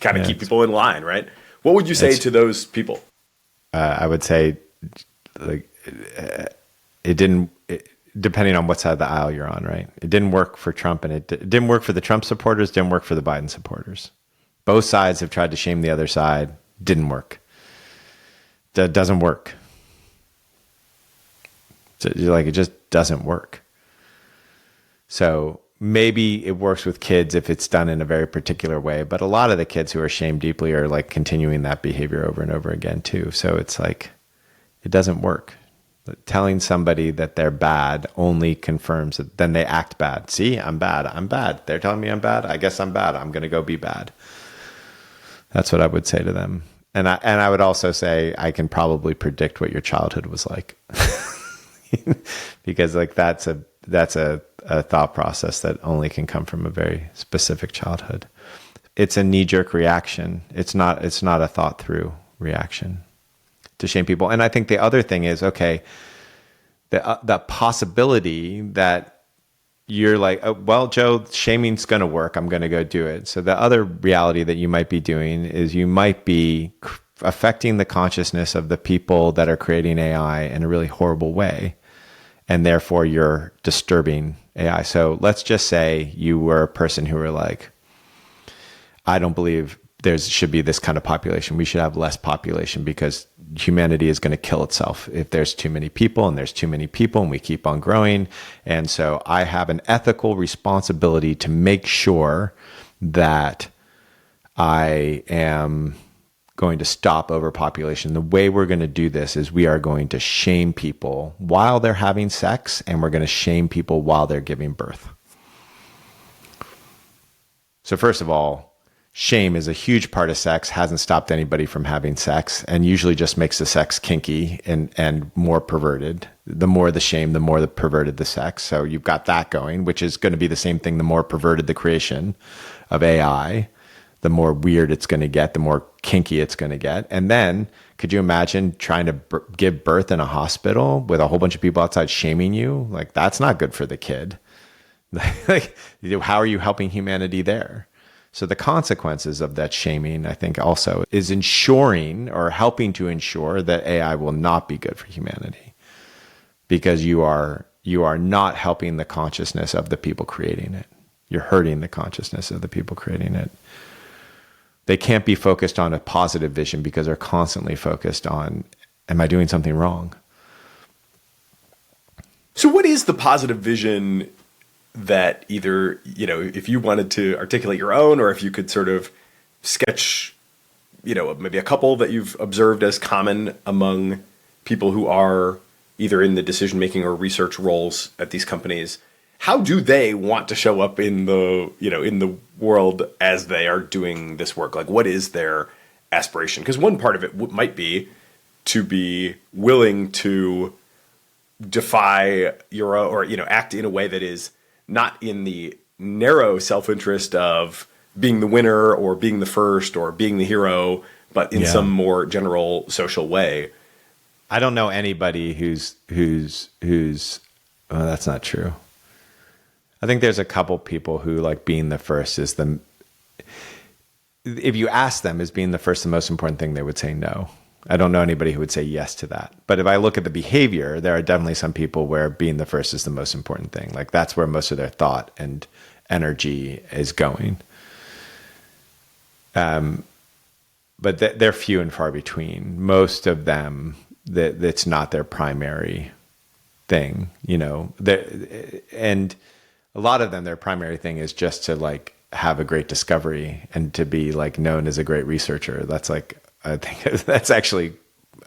[SPEAKER 1] kind of keep people in line, right? What would you say to those people?
[SPEAKER 2] I would say, it didn't, depending on what side of the aisle you're on, right? It didn't work for Trump, and it didn't work for the Trump supporters, didn't work for the Biden supporters. Both sides have tried to shame the other side, didn't work. That doesn't work. So, it just doesn't work. So maybe it works with kids if it's done in a very particular way, but a lot of the kids who are shamed deeply are continuing that behavior over and over again too. So it's it doesn't work. Telling somebody that they're bad only confirms that then they act bad. See, I'm bad. I'm bad. They're telling me I'm bad. I guess I'm bad. I'm going to go be bad. That's what I would say to them. And I would also say I can probably predict what your childhood was like. Because that's a thought process that only can come from a very specific childhood. It's a knee-jerk reaction. It's not a thought-through reaction to shame people. And I think the other thing is, okay, the possibility that you're well, Joe, shaming's going to work. I'm going to go do it. So the other reality that you might be doing is you might be affecting the consciousness of the people that are creating AI in a really horrible way. And therefore you're disturbing AI. So let's just say you were a person who were I don't believe there should be this kind of population. We should have less population because humanity is going to kill itself if there's too many people, and there's too many people and we keep on growing. And so I have an ethical responsibility to make sure that I am going to stop overpopulation. The way we're going to do this is we are going to shame people while they're having sex, and we're going to shame people while they're giving birth. So first of all, shame is a huge part of sex, hasn't stopped anybody from having sex, and usually just makes the sex kinky and more perverted. The more the shame, the more the perverted the sex. So you've got that going, which is going to be the same thing. The more perverted the creation of AI, the more weird it's going to get, the more kinky it's going to get. And then could you imagine trying to give birth in a hospital with a whole bunch of people outside shaming you? That's not good for the kid. How are you helping humanity there? So the consequences of that shaming, I think, also is ensuring or helping to ensure that AI will not be good for humanity, because you are not helping the consciousness of the people creating it. You're hurting the consciousness of the people creating it. They can't be focused on a positive vision because they're constantly focused on, am I doing something wrong?
[SPEAKER 1] So what is the positive vision that either, if you wanted to articulate your own, or if you could sort of sketch, maybe a couple that you've observed as common among people who are either in the decision-making or research roles at these companies, how do they want to show up in the, in the world as they are doing this work? What is their aspiration? Because one part of it might be to be willing to defy or act in a way that is not in the narrow self-interest of being the winner or being the first or being the hero, but in
[SPEAKER 3] Yeah.
[SPEAKER 1] some more general social way.
[SPEAKER 2] I don't know anybody who's well, that's not true. I think there's a couple people who like being the first is if you ask them, is being the first the most important thing, they would say no. I don't know anybody who would say yes to that. But if I look at the behavior, there are definitely some people where being the first is the most important thing. Like that's where most of their thought and energy is going. But they're few and far between. Most of them, that's not their primary thing, you know. And a lot of them, their primary thing is just to like have a great discovery and to be like known as a great researcher. That's like, I think that's actually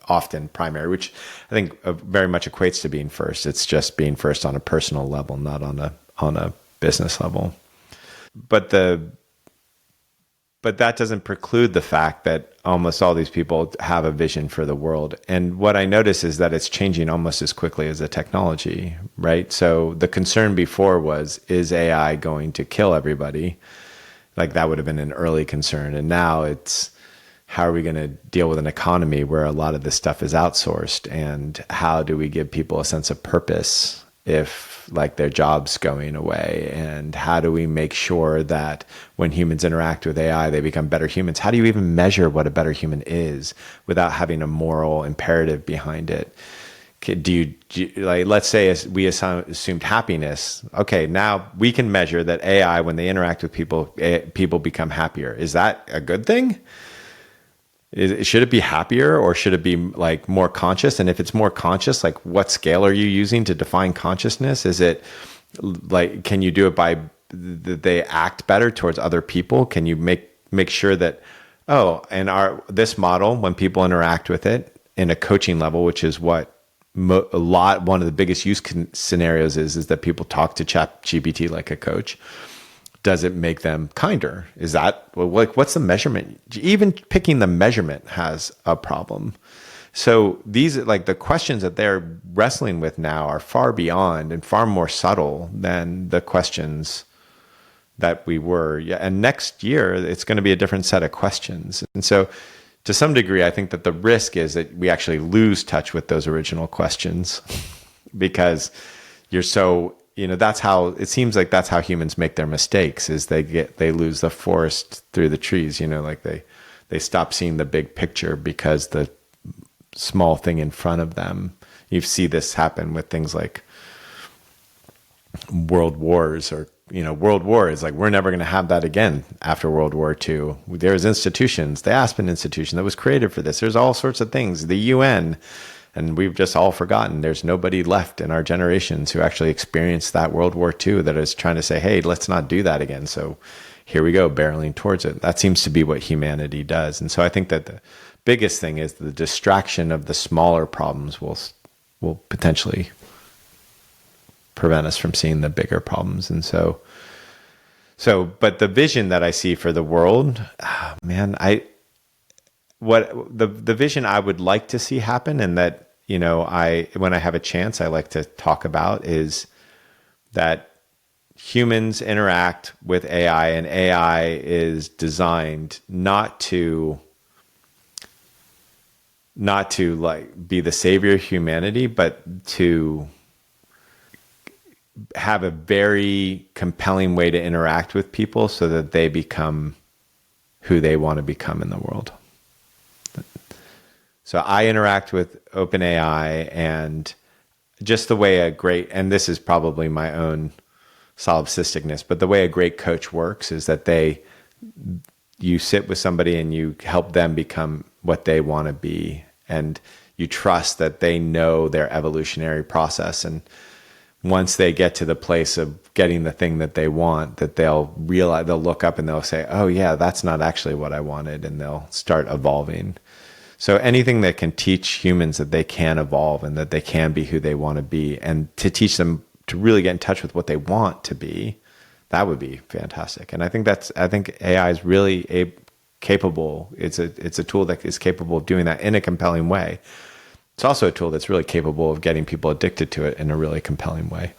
[SPEAKER 2] often primary, which I think very much equates to being first. It's just being first on a personal level, not on a business level. But that doesn't preclude the fact that almost all these people have a vision for the world. And what I notice is that it's changing almost as quickly as the technology, right? So the concern before was, is AI going to kill everybody? Like that would have been an early concern. And now it's, how are we going to deal with an economy where a lot of this stuff is outsourced? And how do we give people a sense of purpose if like their job's going away? And how do we make sure that when humans interact with AI, they become better humans? How do you even measure what a better human is without having a moral imperative behind it? Do you like, let's say we assumed happiness. Okay, now we can measure that AI, when they interact with people, people become happier. Is that a good thing? Should it be happier or should it be like more conscious? And if it's more conscious, like what scale are you using to define consciousness? Is it like, can you do it by they act better towards other people? Can you make sure that, this model, when people interact with it in a coaching level, which is what one of the biggest use scenarios is that people talk to ChatGPT like a coach. Does it make them kinder? Is that like, what's the measurement? Even picking the measurement has a problem. So these, like the questions that they're wrestling with now are far beyond and far more subtle than the questions that we were. Yeah. And next year, it's going to be a different set of questions. And so to some degree, I think that the risk is that we actually lose touch with those original questions because you're so, that's how it seems like that's how humans make their mistakes is they lose the forest through the trees, like they stop seeing the big picture because the small thing in front of them. You see this happen with things like world wars or, world war is like, we're never going to have that again after World War II. There's institutions, the Aspen Institution that was created for this. There's all sorts of things, the UN, and we've just all forgotten. There's nobody left in our generations who actually experienced that World War II that is trying to say, hey, let's not do that again. So here we go, barreling towards it. That seems to be what humanity does. And so I think that the biggest thing is the distraction of the smaller problems will potentially prevent us from seeing the bigger problems. And so, but the vision that I see for the world, the vision I would like to see happen, and that, when I have a chance, I like to talk about, is that humans interact with AI, and AI is designed not to like be the savior of humanity, but to have a very compelling way to interact with people so that they become who they want to become in the world. So I interact with OpenAI, and just the way and this is probably my own solipsisticness, but the way a great coach works is that you sit with somebody and you help them become what they want to be. And you trust that they know their evolutionary process. And once they get to the place of getting the thing that they want, that they'll look up and they'll say, oh yeah, that's not actually what I wanted. And they'll start evolving. So anything that can teach humans that they can evolve and that they can be who they want to be, and to teach them to really get in touch with what they want to be, that would be fantastic. And I think AI is really capable. It's a tool that is capable of doing that in a compelling way. It's also a tool that's really capable of getting people addicted to it in a really compelling way.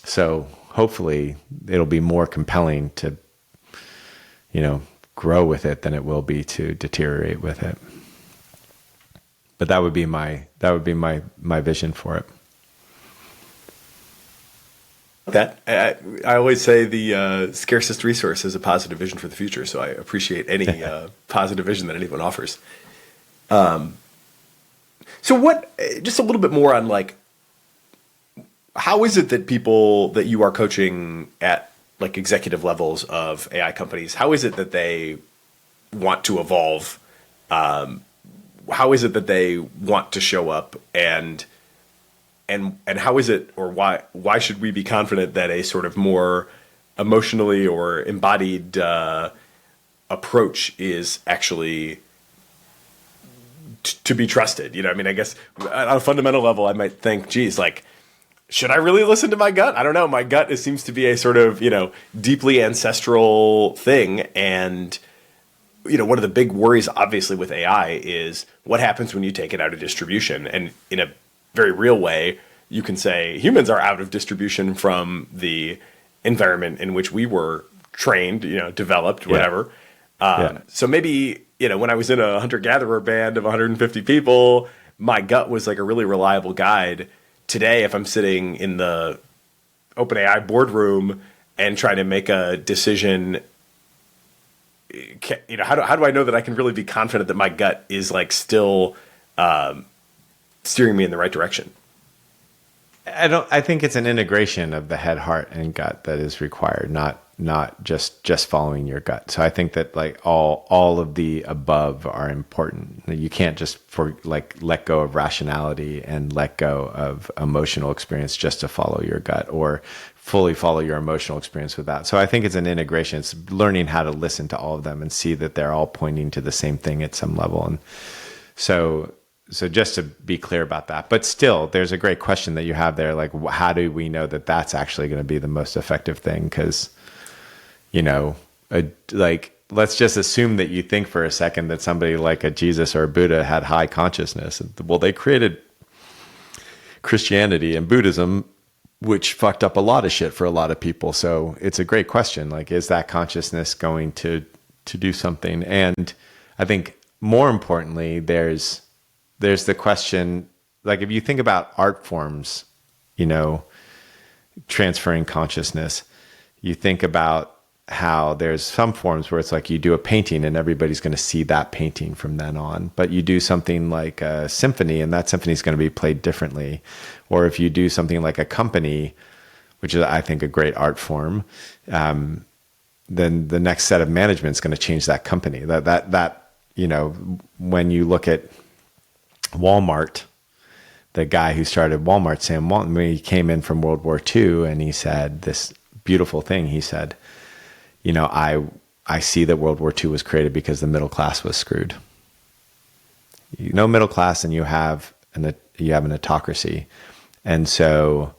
[SPEAKER 2] So hopefully it'll be more compelling to grow with it than it will be to deteriorate with it. But that would be my vision for it.
[SPEAKER 1] That I always say the scarcest resource is a positive vision for the future. So I appreciate any positive vision that anyone offers. So what? Just a little bit more on like, how is it that people that you are coaching at like executive levels of AI companies, how is it that they want to evolve? How is it that they want to show up, and how is it, or why should we be confident that a sort of more emotionally or embodied approach is actually to be trusted? I mean, I guess on a fundamental level, I might think, geez, like, should I really listen to my gut? I don't know. My gut seems to be a sort of, deeply ancestral thing. And, one of the big worries, obviously, with AI is what happens when you take it out of distribution. And in a very real way, you can say humans are out of distribution from the environment in which we were trained, developed, whatever. So maybe, when I was in a hunter-gatherer band of 150 people, my gut was like a really reliable guide. Today, if I'm sitting in the OpenAI boardroom and trying to make a decision, how do I know that I can really be confident that my gut is like still steering me in the right direction?
[SPEAKER 2] I think it's an integration of the head, heart, and gut that is required, not just following your gut. So I think that like all of the above are important. You can't just let go of rationality and let go of emotional experience just to follow your gut, or fully follow your emotional experience with that. So I think it's an integration. It's learning how to listen to all of them and see that they're all pointing to the same thing at some level. And so just to be clear about that, but still, there's a great question that you have there. Like, how do we know that that's actually going to be the most effective thing? Because, let's just assume that you think for a second that somebody like a Jesus or a Buddha had high consciousness. Well, they created Christianity and Buddhism, which fucked up a lot of shit for a lot of people. So it's a great question. Like, is that consciousness going to do something? And I think more importantly, there's the question, like if you think about art forms, transferring consciousness, you think about how there's some forms where it's like you do a painting and everybody's going to see that painting from then on, but you do something like a symphony and that symphony is going to be played differently. Or if you do something like a company, which is, I think, a great art form, then the next set of management is going to change that company. That when you look at Walmart, the guy who started Walmart, Sam Walton, when he came in from World War II, and he said this beautiful thing. He said, I see that World War II was created because the middle class was screwed. Middle class, and you have an autocracy. And so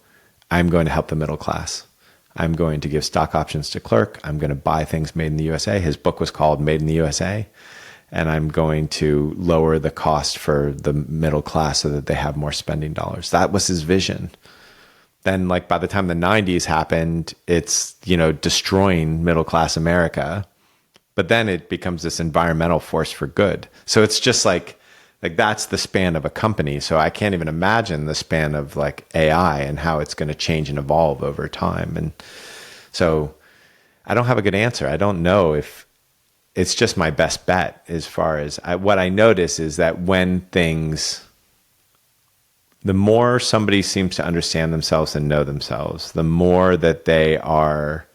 [SPEAKER 2] I'm going to help the middle class. I'm going to give stock options to clerk. I'm going to buy things made in the USA. His book was called Made in the USA. And I'm going to lower the cost for the middle class so that they have more spending dollars. That was his vision. Then, like, by the time the 90s happened, it's, destroying middle class America. But then it becomes this environmental force for good. So it's just like that's the span of a company. So I can't even imagine the span of like AI and how it's going to change and evolve over time. And so I don't have a good answer. I don't know if it's just my best bet as far as what I notice is that the more somebody seems to understand themselves and know themselves, the more that they are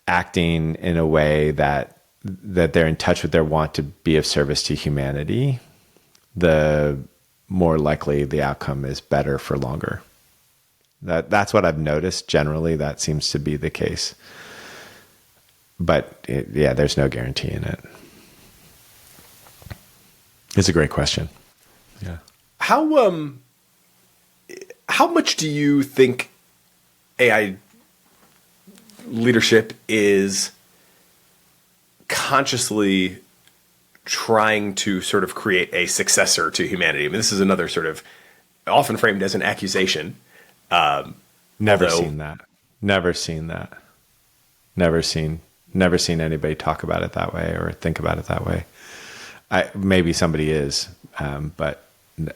[SPEAKER 2] acting in a way that they're in touch with their want to be of service to humanity, the more likely the outcome is better for longer. That's what I've noticed. Generally, that seems to be the case. But there's no guarantee in it. It's a great question. Yeah.
[SPEAKER 1] How much do you think AI leadership is consciously trying to sort of create a successor to humanity? I mean, this is another sort of often framed as an accusation.
[SPEAKER 2] Never seen that. Never seen. Never seen anybody talk about it that way or think about it that way. Maybe somebody is, but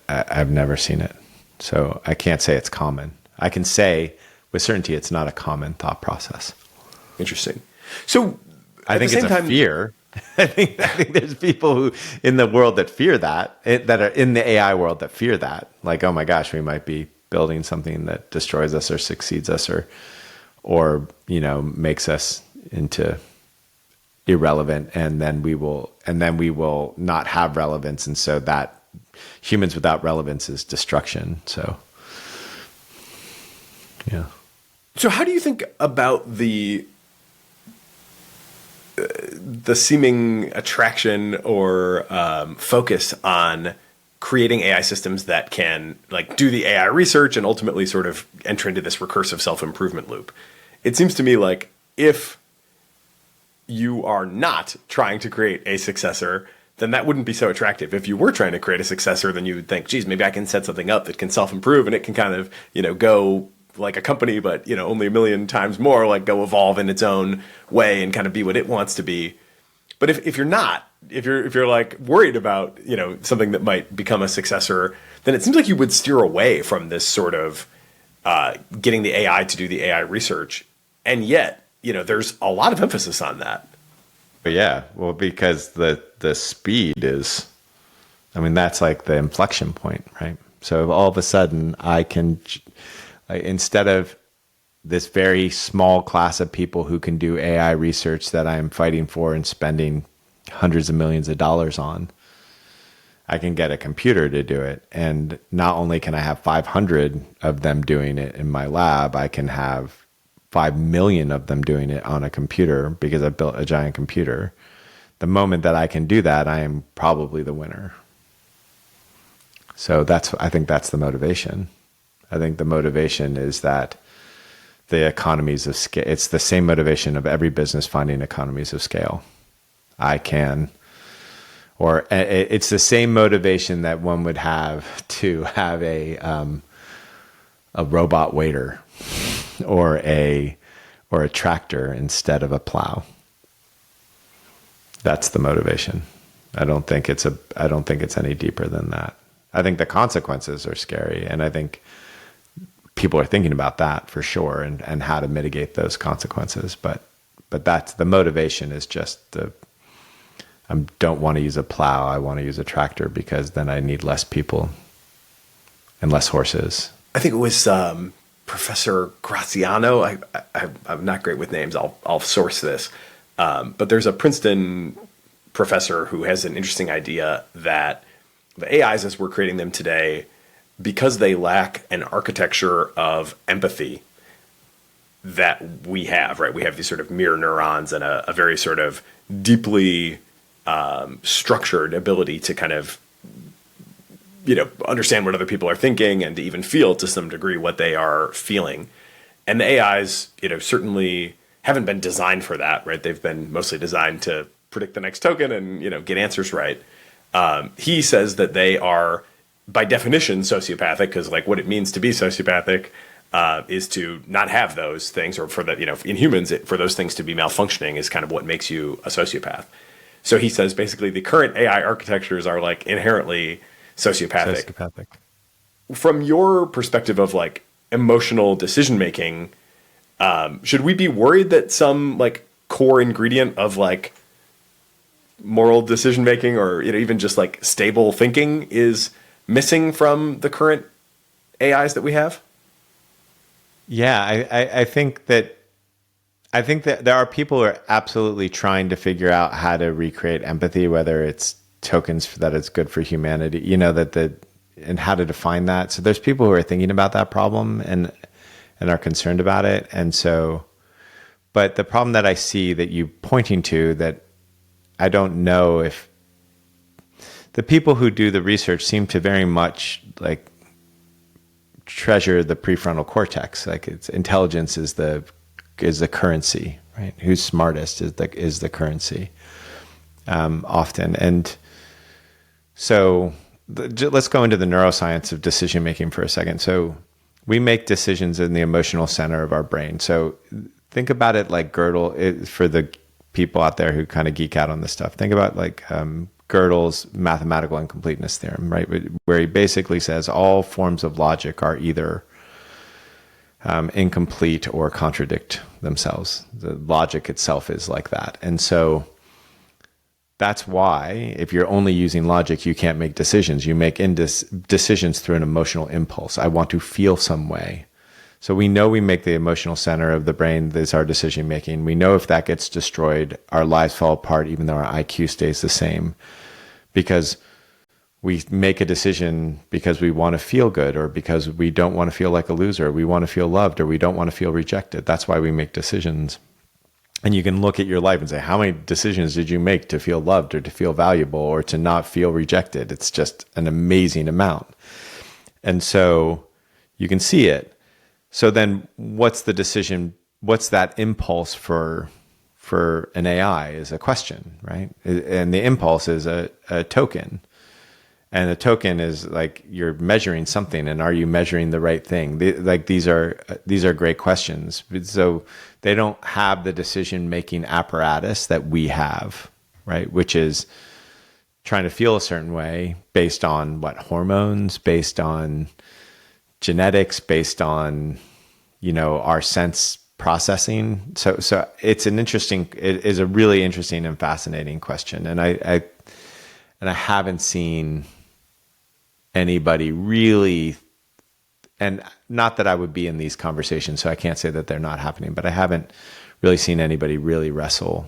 [SPEAKER 2] I've never seen it. So I can't say it's common. I can say with certainty it's not a common thought process.
[SPEAKER 1] Interesting. So
[SPEAKER 2] I think it's a fear. I think there's people who in the world that fear that are in the AI world that fear that, like, oh my gosh, we might be building something that destroys us or succeeds us or makes us into irrelevant, and then we will not have relevance, and so that humans without relevance is destruction. So yeah.
[SPEAKER 1] So how do you think about the seeming attraction or focus on creating AI systems that can like do the AI research and ultimately sort of enter into this recursive self-improvement loop? It seems to me like if you are not trying to create a successor, then that wouldn't be so attractive. If you were trying to create a successor, then you would think, geez, maybe I can set something up that can self-improve and it can kind of, go like a company, but, only a million times more, like go evolve in its own way and kind of be what it wants to be. But if you're not, if you're like worried about, something that might become a successor, then it seems like you would steer away from this sort of getting the AI to do the AI research. And yet, there's a lot of emphasis on that.
[SPEAKER 2] But yeah, well, because the speed is, that's like the inflection point, right? So all of a sudden I can, instead of this very small class of people who can do AI research that I'm fighting for and spending hundreds of millions of dollars on, I can get a computer to do it. And not only can I have 500 of them doing it in my lab, I can have 5 million of them doing it on a computer because I built a giant computer. The moment that I can do that, I am probably the winner. So I think that's the motivation. I think the motivation is that the economies of scale, it's the same motivation of every business finding economies of scale. It's the same motivation that one would have to have a robot waiter or a tractor instead of a plow. That's the motivation. I don't think it's any deeper than that. I think the consequences are scary, and I think people are thinking about that for sure and how to mitigate those consequences. But that's the motivation is just I don't want to use a plow. I want to use a tractor because then I need less people and less horses.
[SPEAKER 1] I think it was Professor Graziano. I'm not great with names. I'll source this. But there's a Princeton professor who has an interesting idea that the AIs as we're creating them today, because they lack an architecture of empathy that we have, right? We have these sort of mirror neurons and a very sort of deeply structured ability to kind of, understand what other people are thinking and to even feel to some degree what they are feeling. And the AIs, certainly haven't been designed for that, right? They've been mostly designed to predict the next token and, get answers right. He says that they are, by definition, sociopathic, because like what it means to be sociopathic is to not have those things, or for that, in humans, for those things to be malfunctioning is kind of what makes you a sociopath. So he says basically the current AI architectures are like inherently sociopathic. From your perspective of like emotional decision making, should we be worried that some like core ingredient of like moral decision making or even just like stable thinking is missing from the current AIs that we have?
[SPEAKER 2] Yeah, I think that there are people who are absolutely trying to figure out how to recreate empathy, whether it's tokens that it's good for humanity, and how to define that. So there's people who are thinking about that problem and are concerned about it. And so, but the problem that I see that you pointing to, that I don't know if the people who do the research seem to very much like treasure the prefrontal cortex. Like it's intelligence is the currency, right? Who's smartest is the currency, often. And so let's go into the neuroscience of decision making for a second. So we make decisions in the emotional center of our brain. So think about it like Gödel for the people out there who kind of geek out on this stuff. Think about like Gödel's mathematical incompleteness theorem, right? Where he basically says all forms of logic are either incomplete or contradict themselves. The logic itself is like that. And so that's why if you're only using logic, you can't make decisions. You make decisions through an emotional impulse. I want to feel some way. So we know we make the emotional center of the brain that's our decision making. We know if that gets destroyed, our lives fall apart, even though our IQ stays the same, because we make a decision because we want to feel good, or because we don't want to feel like a loser. We want to feel loved, or we don't want to feel rejected. That's why we make decisions. And you can look at your life and say, how many decisions did you make to feel loved or to feel valuable or to not feel rejected? It's just an amazing amount. And so you can see it. So then what's the decision? What's that impulse for an AI is a question, right? And the impulse is a token. And the token is like you're measuring something, and are you measuring the right thing? These are great questions. So they don't have the decision-making apparatus that we have, right? Which is trying to feel a certain way based on what hormones, based on genetics, based on, our sense processing. So it is a really interesting and fascinating question. And I haven't seen anybody really, and not that I would be in these conversations, so I can't say that they're not happening, but I haven't really seen anybody really wrestle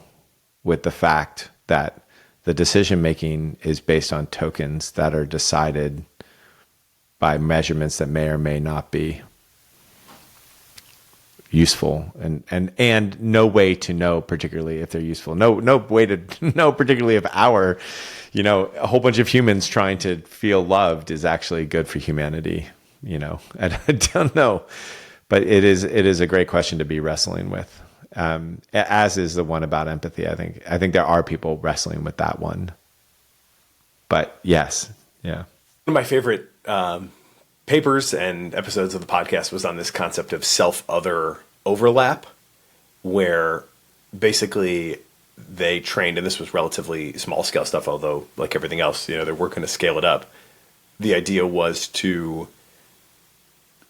[SPEAKER 2] with the fact that the decision making is based on tokens that are decided by measurements that may or may not be useful, and no way to know particularly if they're useful. No way to know particularly if a whole bunch of humans trying to feel loved is actually good for humanity. I don't know, but it is a great question to be wrestling with. As is the one about empathy. I think there are people wrestling with that one. But yes, yeah.
[SPEAKER 1] One of my favorite papers and episodes of the podcast was on this concept of self-other overlap, where basically they trained, and this was relatively small scale stuff, although like everything else, they're working to scale it up. The idea was to,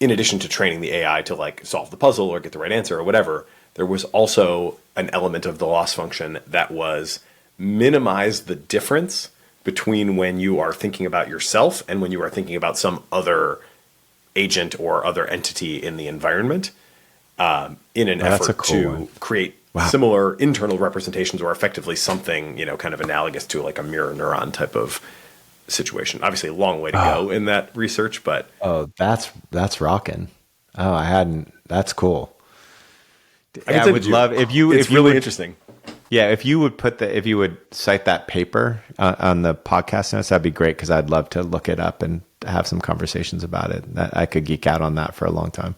[SPEAKER 1] in addition to training the AI to like solve the puzzle or get the right answer or whatever, there was also an element of the loss function that was minimize the difference between when you are thinking about yourself and when you are thinking about some other agent or other entity in the environment, in an effort to create similar internal representations, or effectively something, kind of analogous to like a mirror neuron type of situation. Obviously a long way to go in that research, but
[SPEAKER 2] that's rocking. That's cool.
[SPEAKER 1] I would love if you. It's really interesting.
[SPEAKER 2] Yeah, if you would cite that paper on the podcast notes, that'd be great, because I'd love to look it up and have some conversations about it. I could geek out on that for a long time.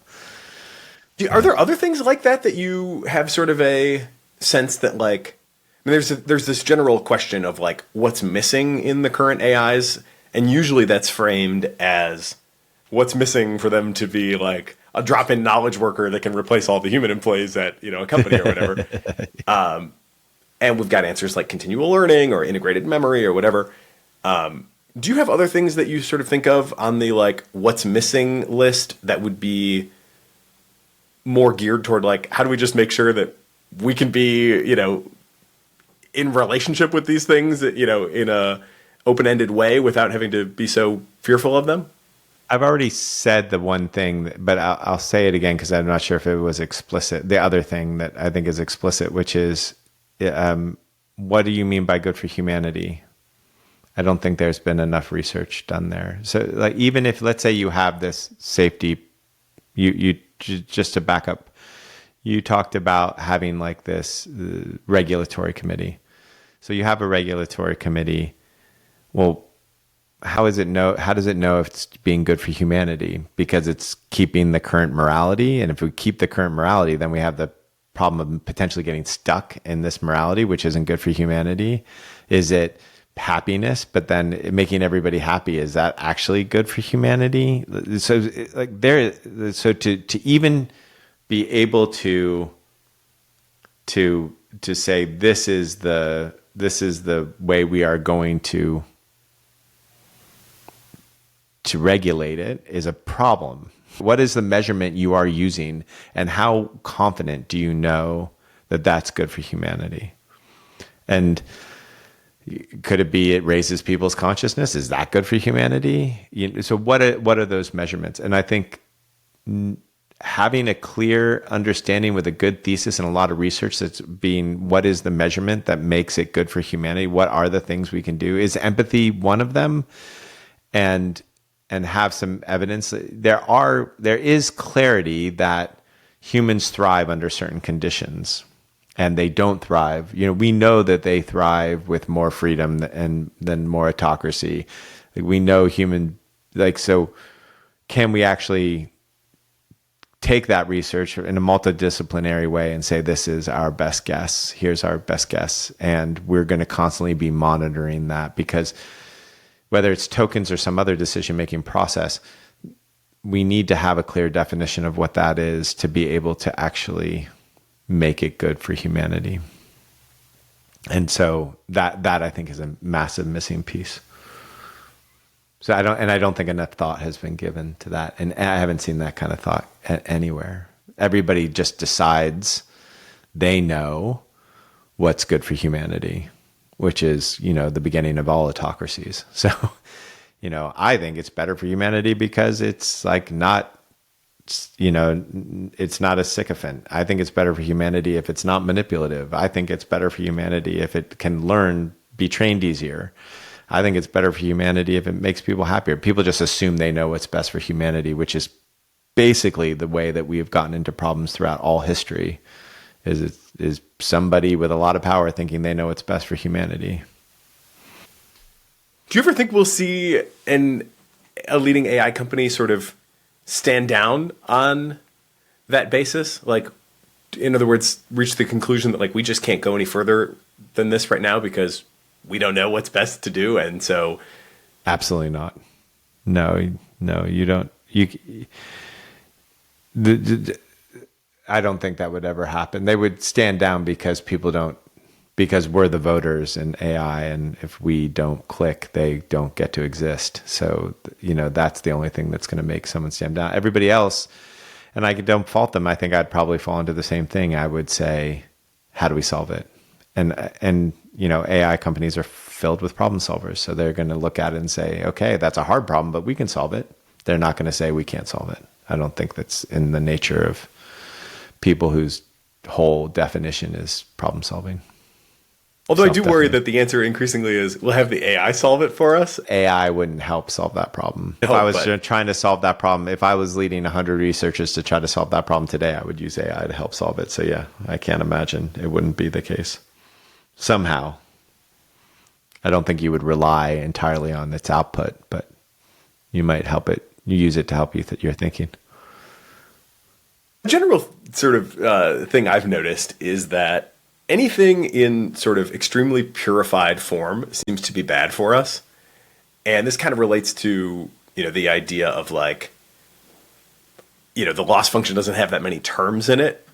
[SPEAKER 1] Are there other things like that you have sort of a sense that like, I mean, there's this general question of like what's missing in the current AIs, and usually that's framed as what's missing for them to be like a drop-in knowledge worker that can replace all the human employees at a company or whatever. And we've got answers like continual learning or integrated memory or whatever. Do you have other things that you sort of think of on the like what's missing list that would be more geared toward like, how do we just make sure that we can be, in relationship with these things, in a open-ended way without having to be so fearful of them?
[SPEAKER 2] I've already said the one thing, but I'll say it again because I'm not sure if it was explicit. The other thing that I think is explicit, which is, what do you mean by good for humanity? I don't think there's been enough research done there. So, like, even if, let's say, you have this safety, you just to back up, you talked about having like this regulatory committee. So you have a regulatory committee. Well, how does it know if it's being good for humanity? Because it's keeping the current morality. And if we keep the current morality, then we have the problem of potentially getting stuck in this morality, which isn't good for humanity. Is it happiness, but then making everybody happy, is that actually good for humanity? So to even be able to to say this is the way we are going to regulate it is a problem. What is the measurement you are using, and how confident do you know that that's good for humanity? And could it be it raises people's consciousness? Is that good for humanity? So what are those measurements? And I think having a clear understanding with a good thesis and a lot of research that's being, what is the measurement that makes it good for humanity? What are the things we can do? Is empathy one of them? And have some evidence. There is clarity that humans thrive under certain conditions, and they don't thrive. We know that they thrive with more freedom than more autocracy. We know so can we actually take that research in a multidisciplinary way and say, this is our best guess, here's our best guess, and we're going to constantly be monitoring that, because whether it's tokens or some other decision-making process, we need to have a clear definition of what that is to be able to actually make it good for humanity. And so that I think is a massive missing piece. So I don't think enough thought has been given to that. And I haven't seen that kind of thought anywhere. Everybody just decides they know what's good for humanity, which is, the beginning of all autocracies. So, I think it's better for humanity because it's not, it's not a sycophant. I think it's better for humanity if it's not manipulative. I think it's better for humanity if it can be trained easier. I think it's better for humanity if it makes people happier. People just assume they know what's best for humanity, which is basically the way that we have gotten into problems throughout all history. Is somebody with a lot of power thinking they know what's best for humanity.
[SPEAKER 1] Do you ever think we'll see a leading AI company sort of stand down on that basis? Like, in other words, reach the conclusion that we just can't go any further than this right now because we don't know what's best to do, and so...
[SPEAKER 2] Absolutely not. No, you don't. I don't think that would ever happen. They would stand down because because we're the voters in AI, and if we don't click, they don't get to exist. So, that's the only thing that's going to make someone stand down. Everybody else, and I don't fault them, I think I'd probably fall into the same thing. I would say, how do we solve it? And AI companies are filled with problem solvers. So they're going to look at it and say, okay, that's a hard problem, but we can solve it. They're not going to say we can't solve it. I don't think that's in the nature of people whose whole definition is problem solving.
[SPEAKER 1] Although I do worry that the answer increasingly is we'll have the AI solve it for us.
[SPEAKER 2] AI wouldn't help solve that problem. If I was trying to solve that problem, if I was leading 100 researchers to try to solve that problem today, I would use AI to help solve it. So yeah, I can't imagine it wouldn't be the case. Somehow. I don't think you would rely entirely on its output, but you might help it. You use it to help your thinking.
[SPEAKER 1] The general sort of thing I've noticed is that anything in sort of extremely purified form seems to be bad for us. And this kind of relates to, the idea of the loss function doesn't have that many terms in it.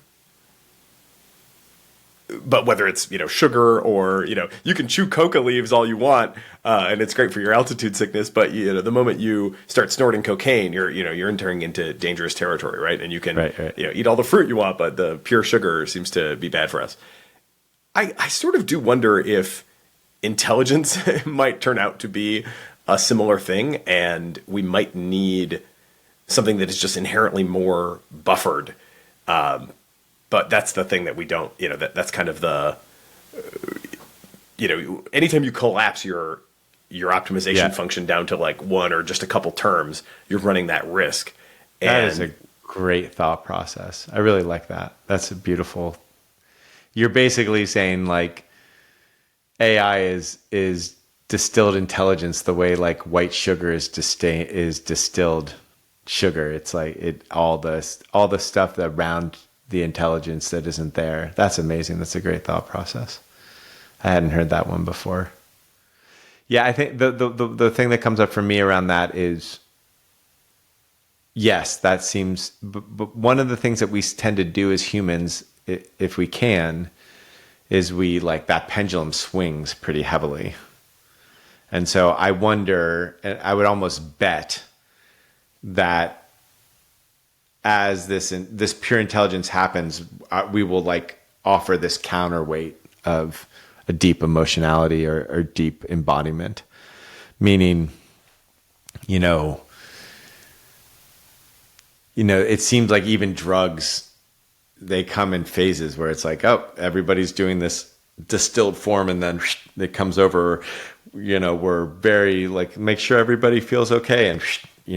[SPEAKER 1] But whether it's, sugar or, you can chew coca leaves all you want, and it's great for your altitude sickness. But, the moment you start snorting cocaine, you're entering into dangerous territory, right? And you can, eat all the fruit you want, but the pure sugar seems to be bad for us. I sort of do wonder if intelligence might turn out to be a similar thing, and we might need something that is just inherently more buffered. But that's the thing that we don't, that's kind of the, anytime you collapse your optimization function down to one or just a couple terms, you're running that risk. And
[SPEAKER 2] that is a great thought process. I really like that. That's a beautiful. You're basically saying AI is distilled intelligence the way white sugar is distilled sugar. It's all the stuff that around the intelligence that isn't there. That's amazing. That's a great thought process. I hadn't heard that one before. Yeah, I think the thing that comes up for me around that is, yes, that seems, but one of the things that we tend to do as humans, if we can, is we like that pendulum swings pretty heavily. And so I wonder, and I would almost bet that as this pure intelligence happens, we will like offer this counterweight of a deep emotionality or deep embodiment, meaning, it seems like even drugs, they come in phases where it's like, oh, everybody's doing this distilled form, and then it comes over, we're very like, make sure everybody feels okay. And,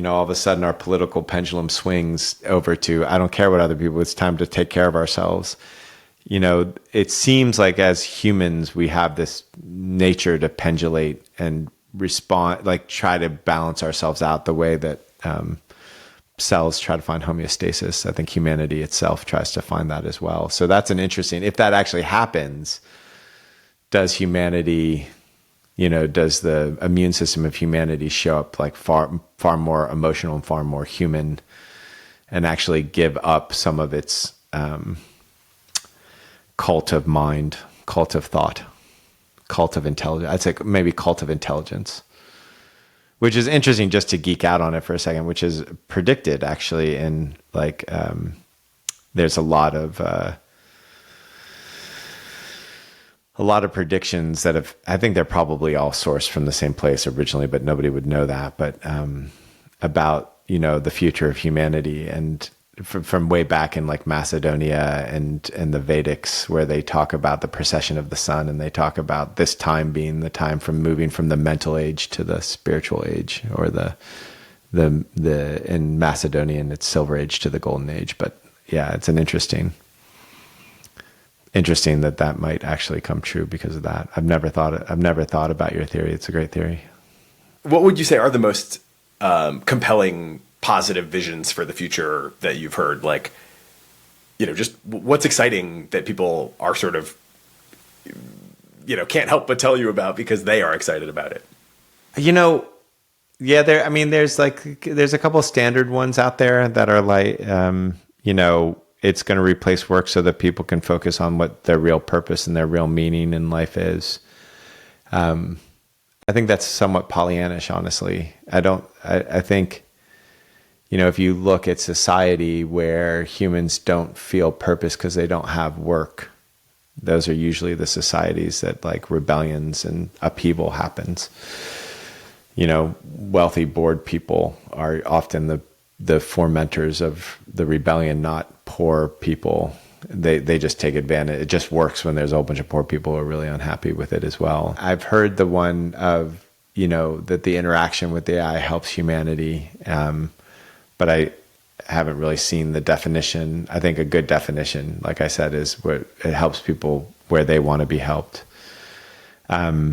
[SPEAKER 2] all of a sudden our political pendulum swings over to, I don't care what other people, it's time to take care of ourselves. It seems like as humans, we have this nature to pendulate and respond, like try to balance ourselves out the way that, cells try to find homeostasis. I think humanity itself tries to find that as well. So that's an interesting, if that actually happens, does humanity, does the immune system of humanity show up like far more emotional and far more human, and actually give up some of its cult of mind, cult of thought, cult of intelligence? I'd say maybe cult of intelligence. Which is interesting, just to geek out on it for a second, which is predicted actually in like, there's a lot of predictions that have, I think they're probably all sourced from the same place originally, but nobody would know that. But about, the future of humanity, and from way back in like Macedonia and the Vedics, where they talk about the precession of the sun, and they talk about this time being the time from moving from the mental age to the spiritual age, or the in Macedonian it's silver age to the golden age. But yeah, it's an interesting that might actually come true because of that. I've never thought about your theory. It's a great theory.
[SPEAKER 1] What would you say are the most compelling positive visions for the future that you've heard? Like, just what's exciting that people are sort of, can't help but tell you about because they are excited about it?
[SPEAKER 2] Yeah, there's a couple of standard ones out there that are like, it's going to replace work so that people can focus on what their real purpose and their real meaning in life is. I think that's somewhat Pollyannish, honestly. I think, if you look at society where humans don't feel purpose because they don't have work, those are usually the societies that like rebellions and upheaval happens. Wealthy, bored people are often the fomenters of the rebellion, not poor people. They just take advantage. It just works when there's a whole bunch of poor people who are really unhappy with it as well. I've heard the one of, that the interaction with the AI helps humanity. But I haven't really seen the definition. I think a good definition, like I said, is where it helps people where they want to be helped. The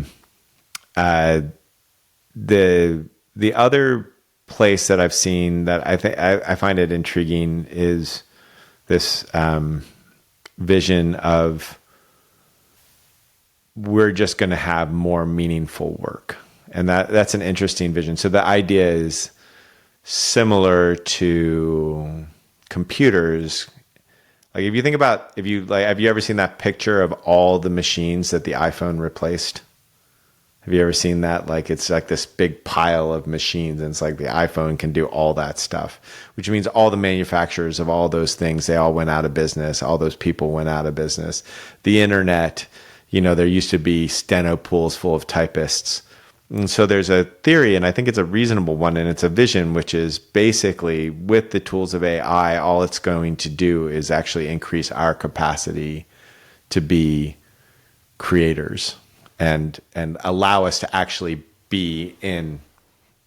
[SPEAKER 2] other place that I've seen that I find it intriguing is this vision of we're just going to have more meaningful work, and that's an interesting vision. So the idea is similar to computers. Like if you think about, have you ever seen that picture of all the machines that the iPhone replaced? Have you ever seen that? Like it's like this big pile of machines, and it's like the iPhone can do all that stuff, which means all the manufacturers of all those things, they all went out of business. All those people went out of business. The internet, there used to be steno pools full of typists. And so there's a theory, and I think it's a reasonable one, and it's a vision, which is basically with the tools of AI, all it's going to do is actually increase our capacity to be creators and allow us to actually be in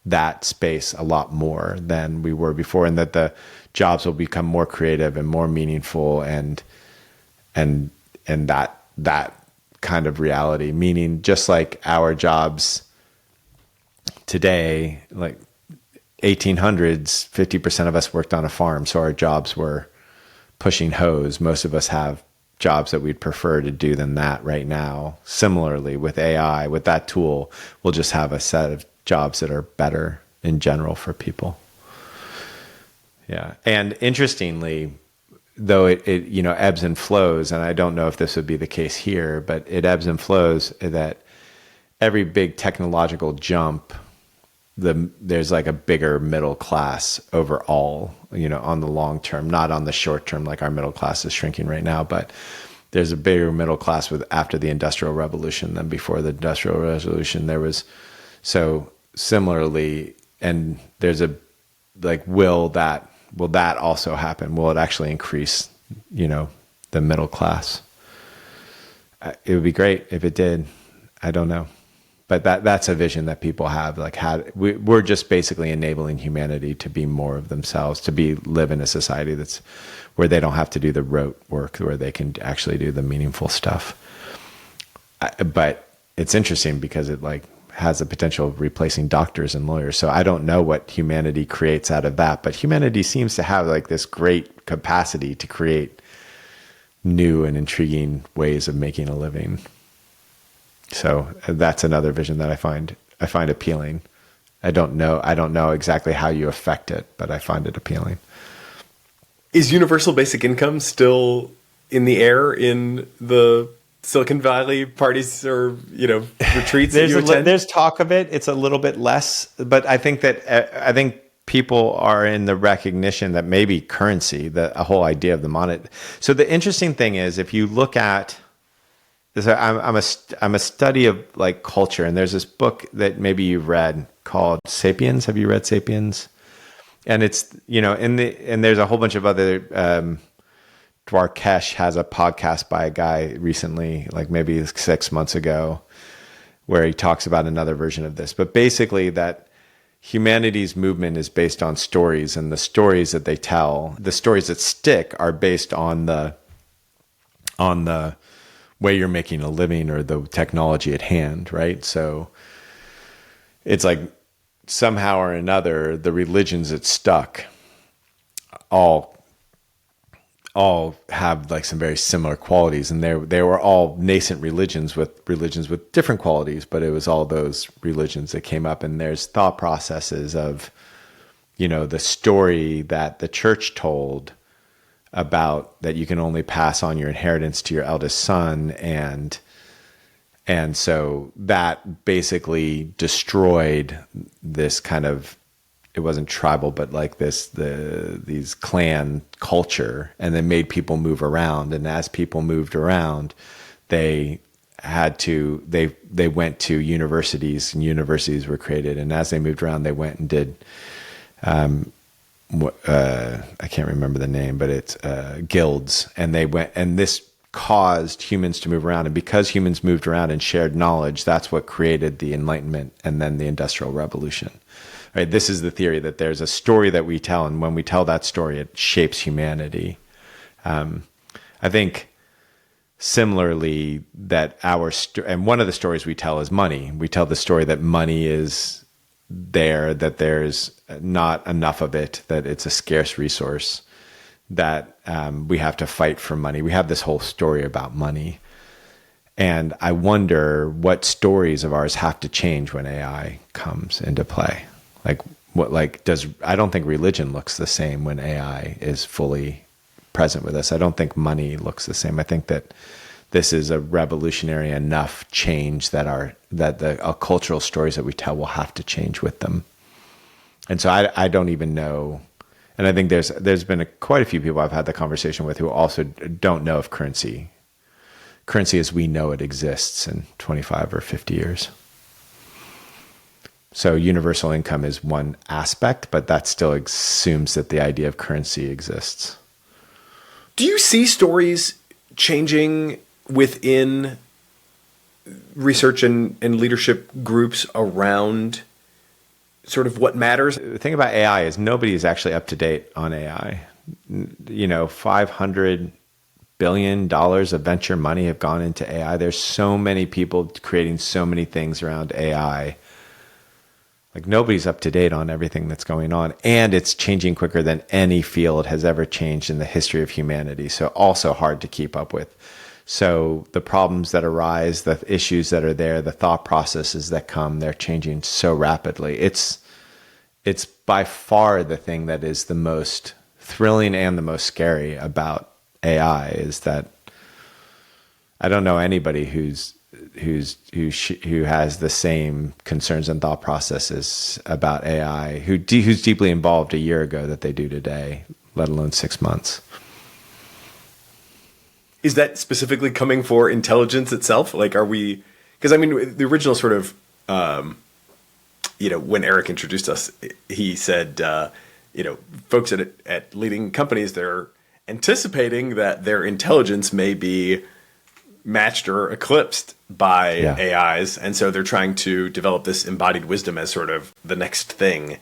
[SPEAKER 2] that space a lot more than we were before, and that the jobs will become more creative and more meaningful and that kind of reality, meaning just like our jobs today, like 1800s, 50% of us worked on a farm. So our jobs were pushing hose. Most of us have jobs that we'd prefer to do than that right now. Similarly with AI, with that tool, we'll just have a set of jobs that are better in general for people. Yeah. And interestingly, though it ebbs and flows, and I don't know if this would be the case here, but it ebbs and flows, that every big technological jump, there's like a bigger middle class overall, on the long term, not on the short term, like our middle class is shrinking right now, but there's a bigger middle class after the Industrial Revolution than before the Industrial Revolution. There was, so similarly, and there's will that also happen? Will it actually increase, the middle class? It would be great if it did. I don't know. But that's a vision that people have. Like, we're just basically enabling humanity to be more of themselves, to live in a society that's where they don't have to do the rote work, where they can actually do the meaningful stuff. But it's interesting because it has the potential of replacing doctors and lawyers. So I don't know what humanity creates out of that, but humanity seems to have this great capacity to create new and intriguing ways of making a living. So that's another vision that I find appealing. I don't know exactly how you affect it, but I find it appealing.
[SPEAKER 1] Is universal basic income still in the air in the Silicon Valley parties or retreats that you attend?
[SPEAKER 2] There's talk of it. It's a little bit less, but I think people are in the recognition that maybe currency, a whole idea of the monet. So the interesting thing is, if you look at this, I'm a study of culture, and there's this book that maybe you've read called Sapiens. Have you read Sapiens? And it's and there's a whole bunch of other. Dwarkesh has a podcast by a guy recently, maybe 6 months ago, where he talks about another version of this. But basically, that humanity's movement is based on stories, and the stories that they tell, the stories that stick, are based on the way you're making a living or the technology at hand, right? So it's somehow or another, the religions that stuck all have some very similar qualities, and they were all nascent religions with different qualities, but it was all those religions that came up. And there's thought processes of the story that the church told about that you can only pass on your inheritance to your eldest son, and so that basically destroyed this kind of, it wasn't tribal, but these clan culture, and then made people move around. And as people moved around, they went to universities, and universities were created. And as they moved around, they went and did, I can't remember the name, but it's guilds. And they went, and this caused humans to move around. And because humans moved around and shared knowledge, that's what created the Enlightenment and then the Industrial Revolution. Right, this is the theory, that there's a story that we tell, and when we tell that story, it shapes humanity. I think similarly that and one of the stories we tell is money. We tell the story that money is there, that there's not enough of it, that it's a scarce resource, that we have to fight for money. We have this whole story about money. And I wonder what stories of ours have to change when AI comes into play. I don't think religion looks the same when AI is fully present with us. I don't think money looks the same. I think that this is a revolutionary enough change that the cultural stories that we tell will have to change with them. And so I don't even know. And I think there's been quite a few people I've had the conversation with who also don't know if currency as we know it exists in 25 or 50 years. So universal income is one aspect, but that still assumes that the idea of currency exists.
[SPEAKER 1] Do you see stories changing within research and leadership groups around sort of what matters?
[SPEAKER 2] The thing about AI is nobody is actually up to date on AI. $500 billion of venture money have gone into AI. There's so many people creating so many things around AI. Nobody's up to date on everything that's going on, and it's changing quicker than any field has ever changed in the history of humanity. So also hard to keep up with. So the problems that arise, the issues that are there, the thought processes that come, they're changing so rapidly. It's by far the thing that is the most thrilling and the most scary about AI is that I don't know anybody who has the same concerns and thought processes about AI, who's deeply involved a year ago that they do today, let alone 6 months.
[SPEAKER 1] Is that specifically coming for intelligence itself? Like, are we? Because I mean, the original sort of, when Eric introduced us, he said, folks at leading companies, they're anticipating that their intelligence may be matched or eclipsed by AIs, and so they're trying to develop this embodied wisdom as sort of the next thing.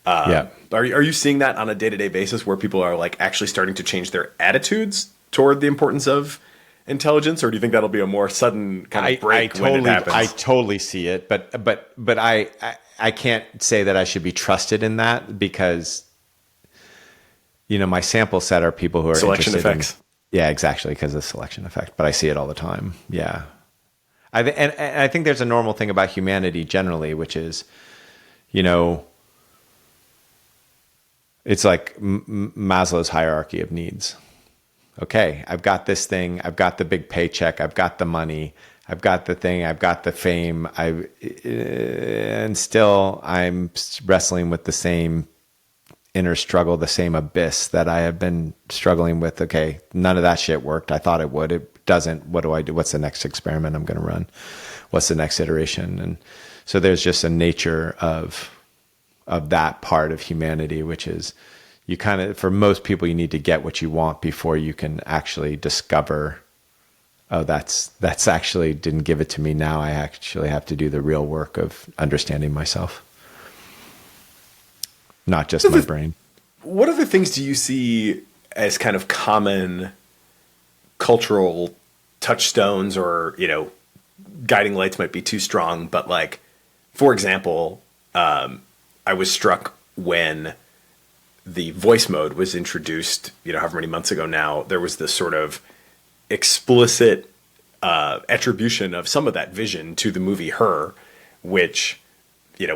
[SPEAKER 1] Are you seeing that on a day-to-day basis where people are like actually starting to change their attitudes toward the importance of intelligence, or do you think that'll be a more sudden kind of break when it happens?
[SPEAKER 2] I totally see it, but I can't say that I should be trusted in that because my sample set are people who are
[SPEAKER 1] selection
[SPEAKER 2] interested
[SPEAKER 1] effects.
[SPEAKER 2] Yeah, exactly, because of selection effect. But I see it all the time. Yeah, and I think there's a normal thing about humanity generally, which is, it's like Maslow's hierarchy of needs. Okay, I've got this thing, I've got the big paycheck, I've got the money, I've got the thing, I've got the fame, and still I'm wrestling with the same inner struggle, the same abyss that I have been struggling with. Okay, none of that shit worked. I thought it would. It doesn't. What do I do? What's the next experiment I'm going to run? What's the next iteration? And so there's just a nature of that part of humanity, which is you kind of, for most people, you need to get what you want before you can actually discover, oh, that's actually didn't give it to me. Now I actually have to do the real work of understanding myself. Not just my brain.
[SPEAKER 1] What other things do you see as kind of common cultural touchstones, or, guiding lights might be too strong, but like, for example, I was struck when the voice mode was introduced, however many months ago now, there was this sort of explicit attribution of some of that vision to the movie Her, which,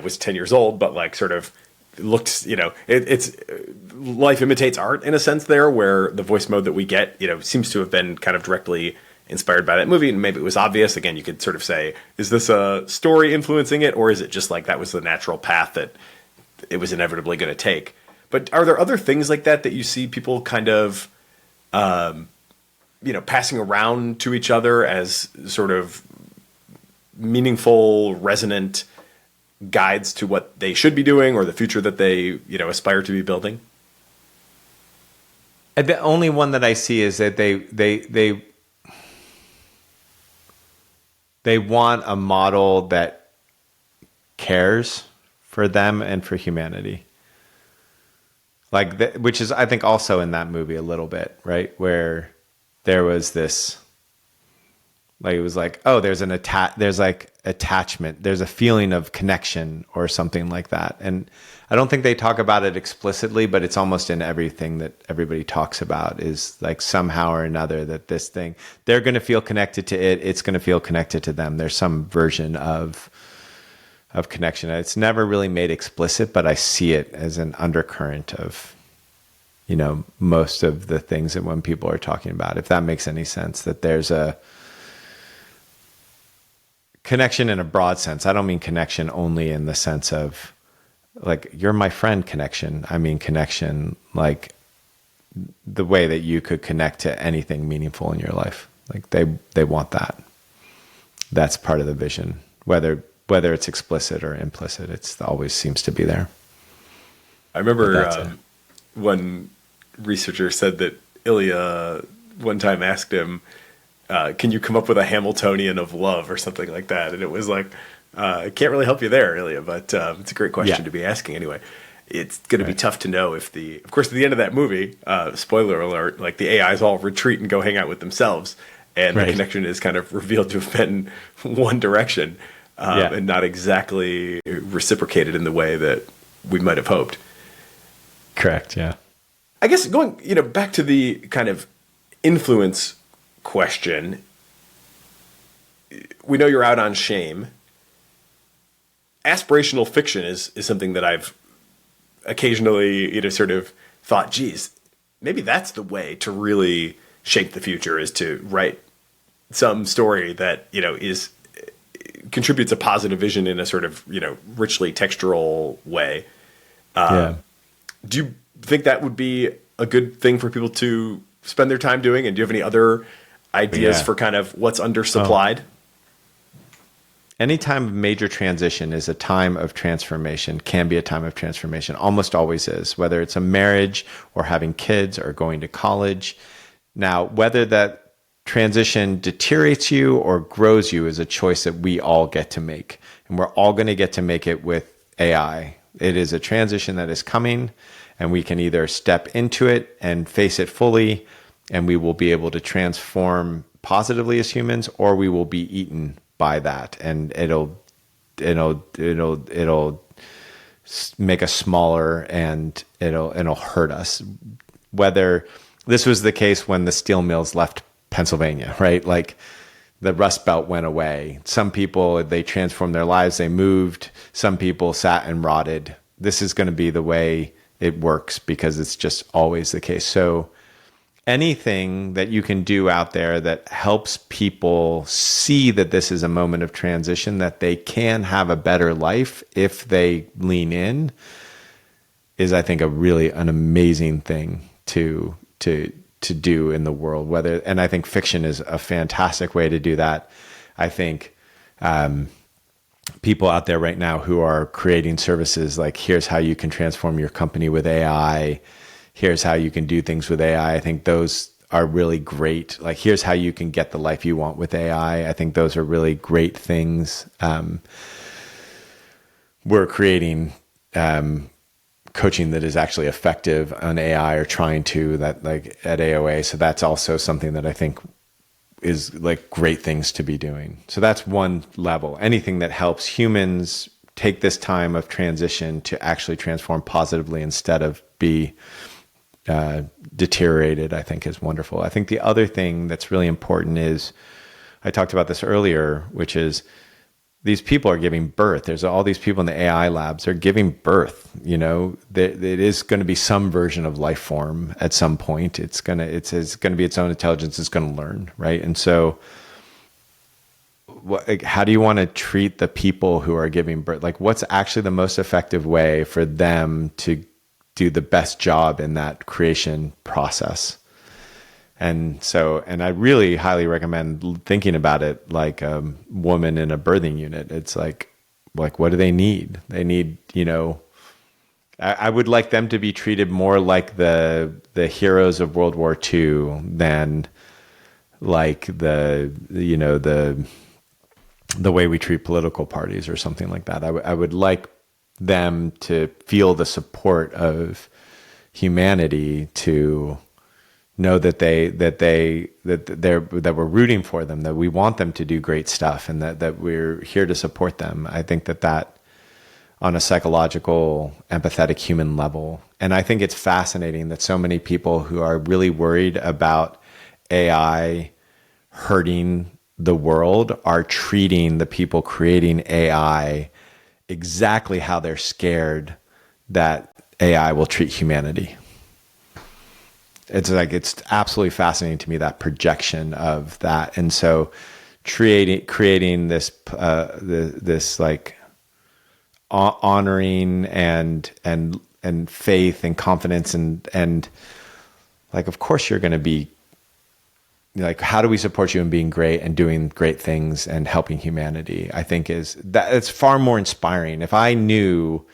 [SPEAKER 1] was 10 years old, but like sort of looked, it's life imitates art in a sense there, where the voice mode that we get, seems to have been kind of directly inspired by that movie. And maybe it was obvious. Again, you could sort of say, is this a story influencing it? Or is it just like that was the natural path that it was inevitably going to take? But are there other things like that you see people kind of, passing around to each other as sort of meaningful, resonant guides to what they should be doing or the future that they, aspire to be building?
[SPEAKER 2] The only one that I see is that they want a model that cares for them and for humanity. Like, which is, I think, also in that movie a little bit, right? Where there was this, like, it was like, oh, there's like attachment, there's a feeling of connection or something like that. And I don't think they talk about it explicitly, but it's almost in everything that everybody talks about, is like somehow or another that this thing, they're going to feel connected to it, it's going to feel connected to them. There's some version of connection. It's never really made explicit, but I see it as an undercurrent of, most of the things that when people are talking about, if that makes any sense, that there's a connection in a broad sense. I don't mean connection only in the sense of like, you're my friend connection. I mean connection like the way that you could connect to anything meaningful in your life. Like they want that. That's part of the vision, whether it's explicit or implicit. It always seems to be there.
[SPEAKER 1] I remember one researcher said that Ilya one time asked him, can you come up with a Hamiltonian of love or something like that? And it was like, I can't really help you there, Ilya, but it's a great question to be asking anyway. It's going to be tough to know if of course, at the end of that movie, spoiler alert, like the AIs all retreat and go hang out with themselves. And the connection is kind of revealed to have been one direction. And not exactly reciprocated in the way that we might have hoped.
[SPEAKER 2] Correct, yeah.
[SPEAKER 1] I guess going, back to the kind of influence question, we know you're out on Shame. Aspirational fiction is something that I've occasionally, sort of thought, geez, maybe that's the way to really shape the future, is to write some story that, is contributes a positive vision in a sort of, richly textural way.
[SPEAKER 2] Yeah.
[SPEAKER 1] Do you think that would be a good thing for people to spend their time doing? And do you have any other ideas
[SPEAKER 2] Yeah.
[SPEAKER 1] for kind of what's undersupplied?
[SPEAKER 2] Any time of major transition is a time of transformation, can be a time of transformation, almost always is, whether it's a marriage or having kids or going to college. Now, whether that transition deteriorates you or grows you is a choice that we all get to make. And we're all going to get to make it with AI. It is a transition that is coming, and we can either step into it and face it fully, and we will be able to transform positively as humans, or we will be eaten by that, and it'll make us smaller, and it'll hurt us. Whether this was the case when the steel mills left Pennsylvania, right? Like the Rust Belt went away. Some people, they transformed their lives, they moved. Some people sat and rotted. This is going to be the way it works because it's just always the case. So anything that you can do out there that helps people see that this is a moment of transition, that they can have a better life if they lean in, is, I think, an amazing thing to do in the world. And I think fiction is a fantastic way to do that. I think people out there right now who are creating services like, here's how you can transform your company with AI. Here's how you can do things with AI. I think those are really great. Like, here's how you can get the life you want with AI. I think those are really great things. We're creating coaching that is actually effective on AI, or trying to, that, like, at AOA. So that's also something that I think is like great things to be doing. So that's one level. Anything that helps humans take this time of transition to actually transform positively instead of be deteriorated, I think, is wonderful. I think the other thing that's really important is, I talked about this earlier, which is these people are giving birth. There's all these people in the AI labs, they're giving birth. It is going to be some version of life form at some point. It's going to be its own intelligence. It's going to learn, right? And so, how do you want to treat the people who are giving birth? Like, what's actually the most effective way for them to do the best job in that creation process? And I really highly recommend thinking about it like a woman in a birthing unit. It's like, what do they need? They need, I would like them to be treated more like the heroes of World War II than like the way we treat political parties or something like that. I would like them to feel the support of humanity, to know that we're rooting for them, that we want them to do great stuff, and that we're here to support them. I think that on a psychological, empathetic human level. And I think it's fascinating that so many people who are really worried about AI hurting the world are treating the people creating AI exactly how they're scared that AI will treat humanity. It's absolutely fascinating to me, that projection of that. And so creating this like honoring and faith and confidence and like, of course you're going to be like, how do we support you in being great and doing great things and helping humanity? I think it's far more inspiring. If I knew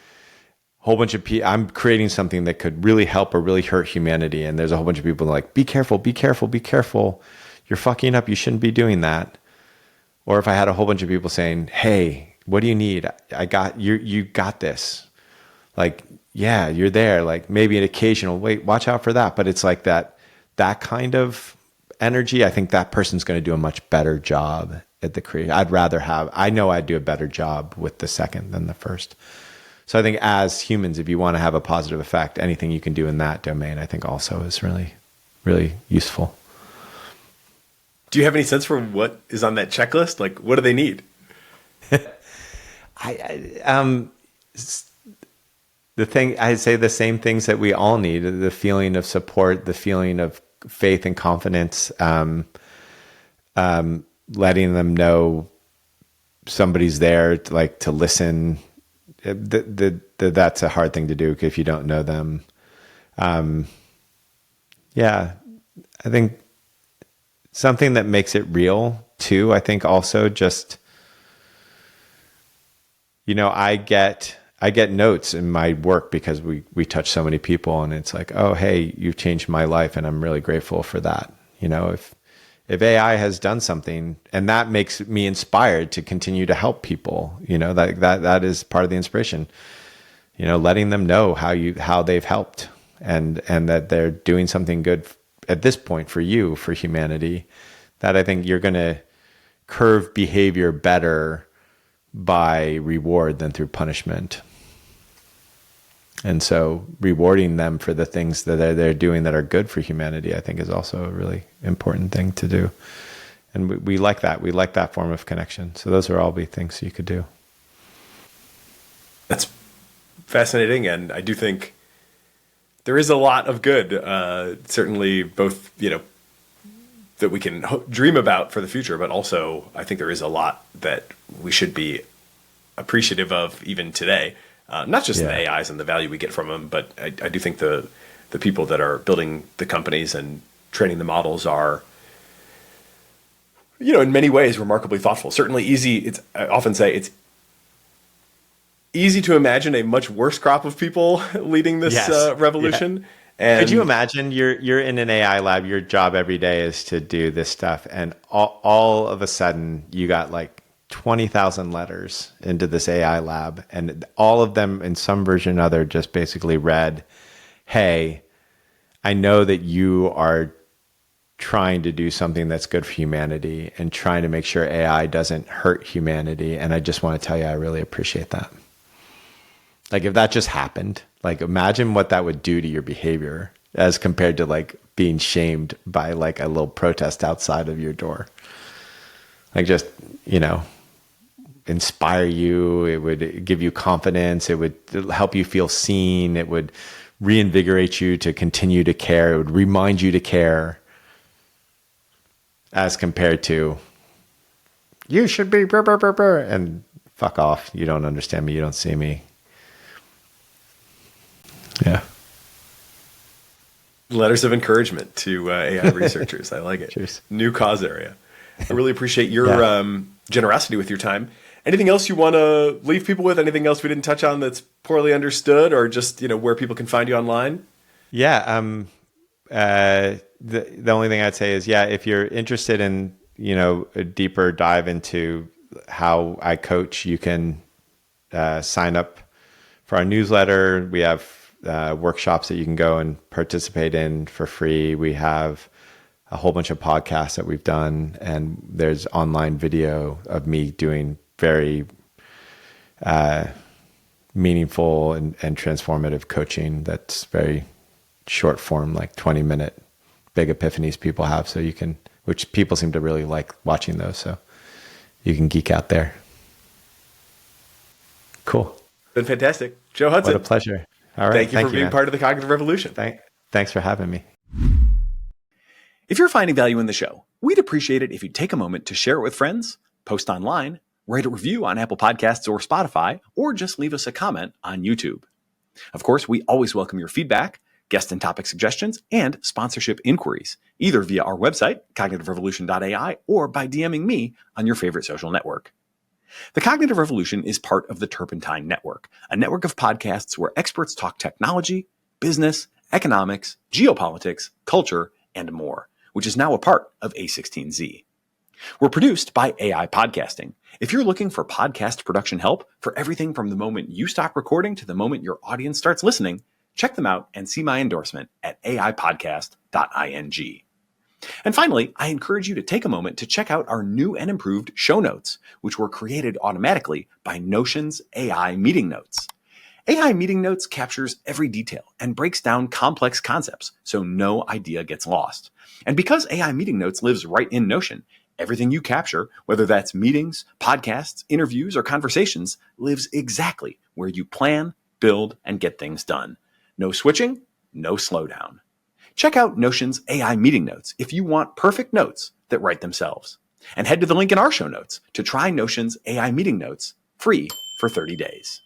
[SPEAKER 2] a whole bunch of people, I'm creating something that could really help or really hurt humanity, and there's a whole bunch of people like, be careful, be careful, be careful, you're fucking up, you shouldn't be doing that. Or if I had a whole bunch of people saying, hey, what do you need? You got this. Like, yeah, you're there. Like, maybe an occasional, wait, watch out for that. But it's like that kind of energy. I think that person's going to do a much better job at the creation. I know I'd do a better job with the second than the first. So I think as humans, if you want to have a positive effect, anything you can do in that domain, I think also is really, really useful.
[SPEAKER 1] Do you have any sense for what is on that checklist? Like, what do they need?
[SPEAKER 2] I'd say the same things that we all need: the feeling of support, the feeling of faith and confidence, letting them know somebody's there, to listen. That's a hard thing to do if you don't know them. Yeah, I think something that makes it real too. I think also just, I get notes in my work because we touch so many people, and it's like, oh, hey, you've changed my life, and I'm really grateful for that. If AI has done something, and that makes me inspired to continue to help people, that is part of the inspiration. Letting them know how they've helped, and that they're doing something good at this point for you, for humanity. That I think you're going to curve behavior better by reward than through punishment. And so rewarding them for the things that they're doing that are good for humanity, I think, is also a really important thing to do. And we like that. We like that form of connection. So those are all be things you could do.
[SPEAKER 1] That's fascinating. And I do think there is a lot of good, certainly both, that we can dream about for the future, but also I think there is a lot that we should be appreciative of even today. Not just the AIs and the value we get from them, but I do think the people that are building the companies and training the models are, in many ways remarkably thoughtful. Certainly easy. I often say it's easy to imagine a much worse crop of people leading this revolution.
[SPEAKER 2] Yeah.
[SPEAKER 1] And
[SPEAKER 2] could you imagine you're in an AI lab, your job every day is to do this stuff, and all of a sudden you got 20,000 letters into this AI lab, and all of them in some version or other just basically read, hey, I know that you are trying to do something that's good for humanity and trying to make sure AI doesn't hurt humanity, and I just want to tell you I really appreciate that. If that just happened, imagine what that would do to your behavior as compared to being shamed by a little protest outside of your door. Inspire you. It would give you confidence. It would help you feel seen. It would reinvigorate you to continue to care. It would remind you to care, as compared to, you should be brr, brr, brr, brr, and fuck off. You don't understand me. You don't see me. Yeah.
[SPEAKER 1] letters of encouragement to AI researchers. I like it.
[SPEAKER 2] Cheers.
[SPEAKER 1] New cause area. I really appreciate your generosity with your time. Anything else you want to leave people with? Anything else we didn't touch on that's poorly understood, or just where people can find you online?
[SPEAKER 2] Yeah. The only thing I'd say is, if you're interested in a deeper dive into how I coach, you can sign up for our newsletter. We have workshops that you can go and participate in for free. We have a whole bunch of podcasts that we've done, and there's online video of me doing very meaningful and transformative coaching that's very short form, like 20-minute big epiphanies people have. So you can, which people seem to really like watching those. So you can geek out there. Cool.
[SPEAKER 1] Been fantastic. Joe Hudson.
[SPEAKER 2] What a pleasure. All right.
[SPEAKER 1] Thank you for being part of the cognitive revolution.
[SPEAKER 2] Thanks for having me.
[SPEAKER 1] If you're finding value in the show, we'd appreciate it if you'd take a moment to share it with friends, post online, write a review on Apple Podcasts or Spotify, or just leave us a comment on YouTube. Of course, we always welcome your feedback, guest and topic suggestions, and sponsorship inquiries, either via our website, cognitiverevolution.ai, or by DMing me on your favorite social network. The Cognitive Revolution is part of the Turpentine Network, a network of podcasts where experts talk technology, business, economics, geopolitics, culture, and more, which is now a part of A16Z. We're produced by AI Podcasting. If you're looking for podcast production help for everything from the moment you stop recording to the moment your audience starts listening, check them out and see my endorsement at aipodcast.ing. And finally, I encourage you to take a moment to check out our new and improved show notes, which were created automatically by Notion's AI Meeting Notes. AI Meeting Notes captures every detail and breaks down complex concepts so no idea gets lost. And because AI Meeting Notes lives right in Notion, everything you capture, whether that's meetings, podcasts, interviews, or conversations, lives exactly where you plan, build, and get things done. No switching, no slowdown. Check out Notion's AI meeting notes if you want perfect notes that write themselves. And head to the link in our show notes to try Notion's AI meeting notes free for 30 days.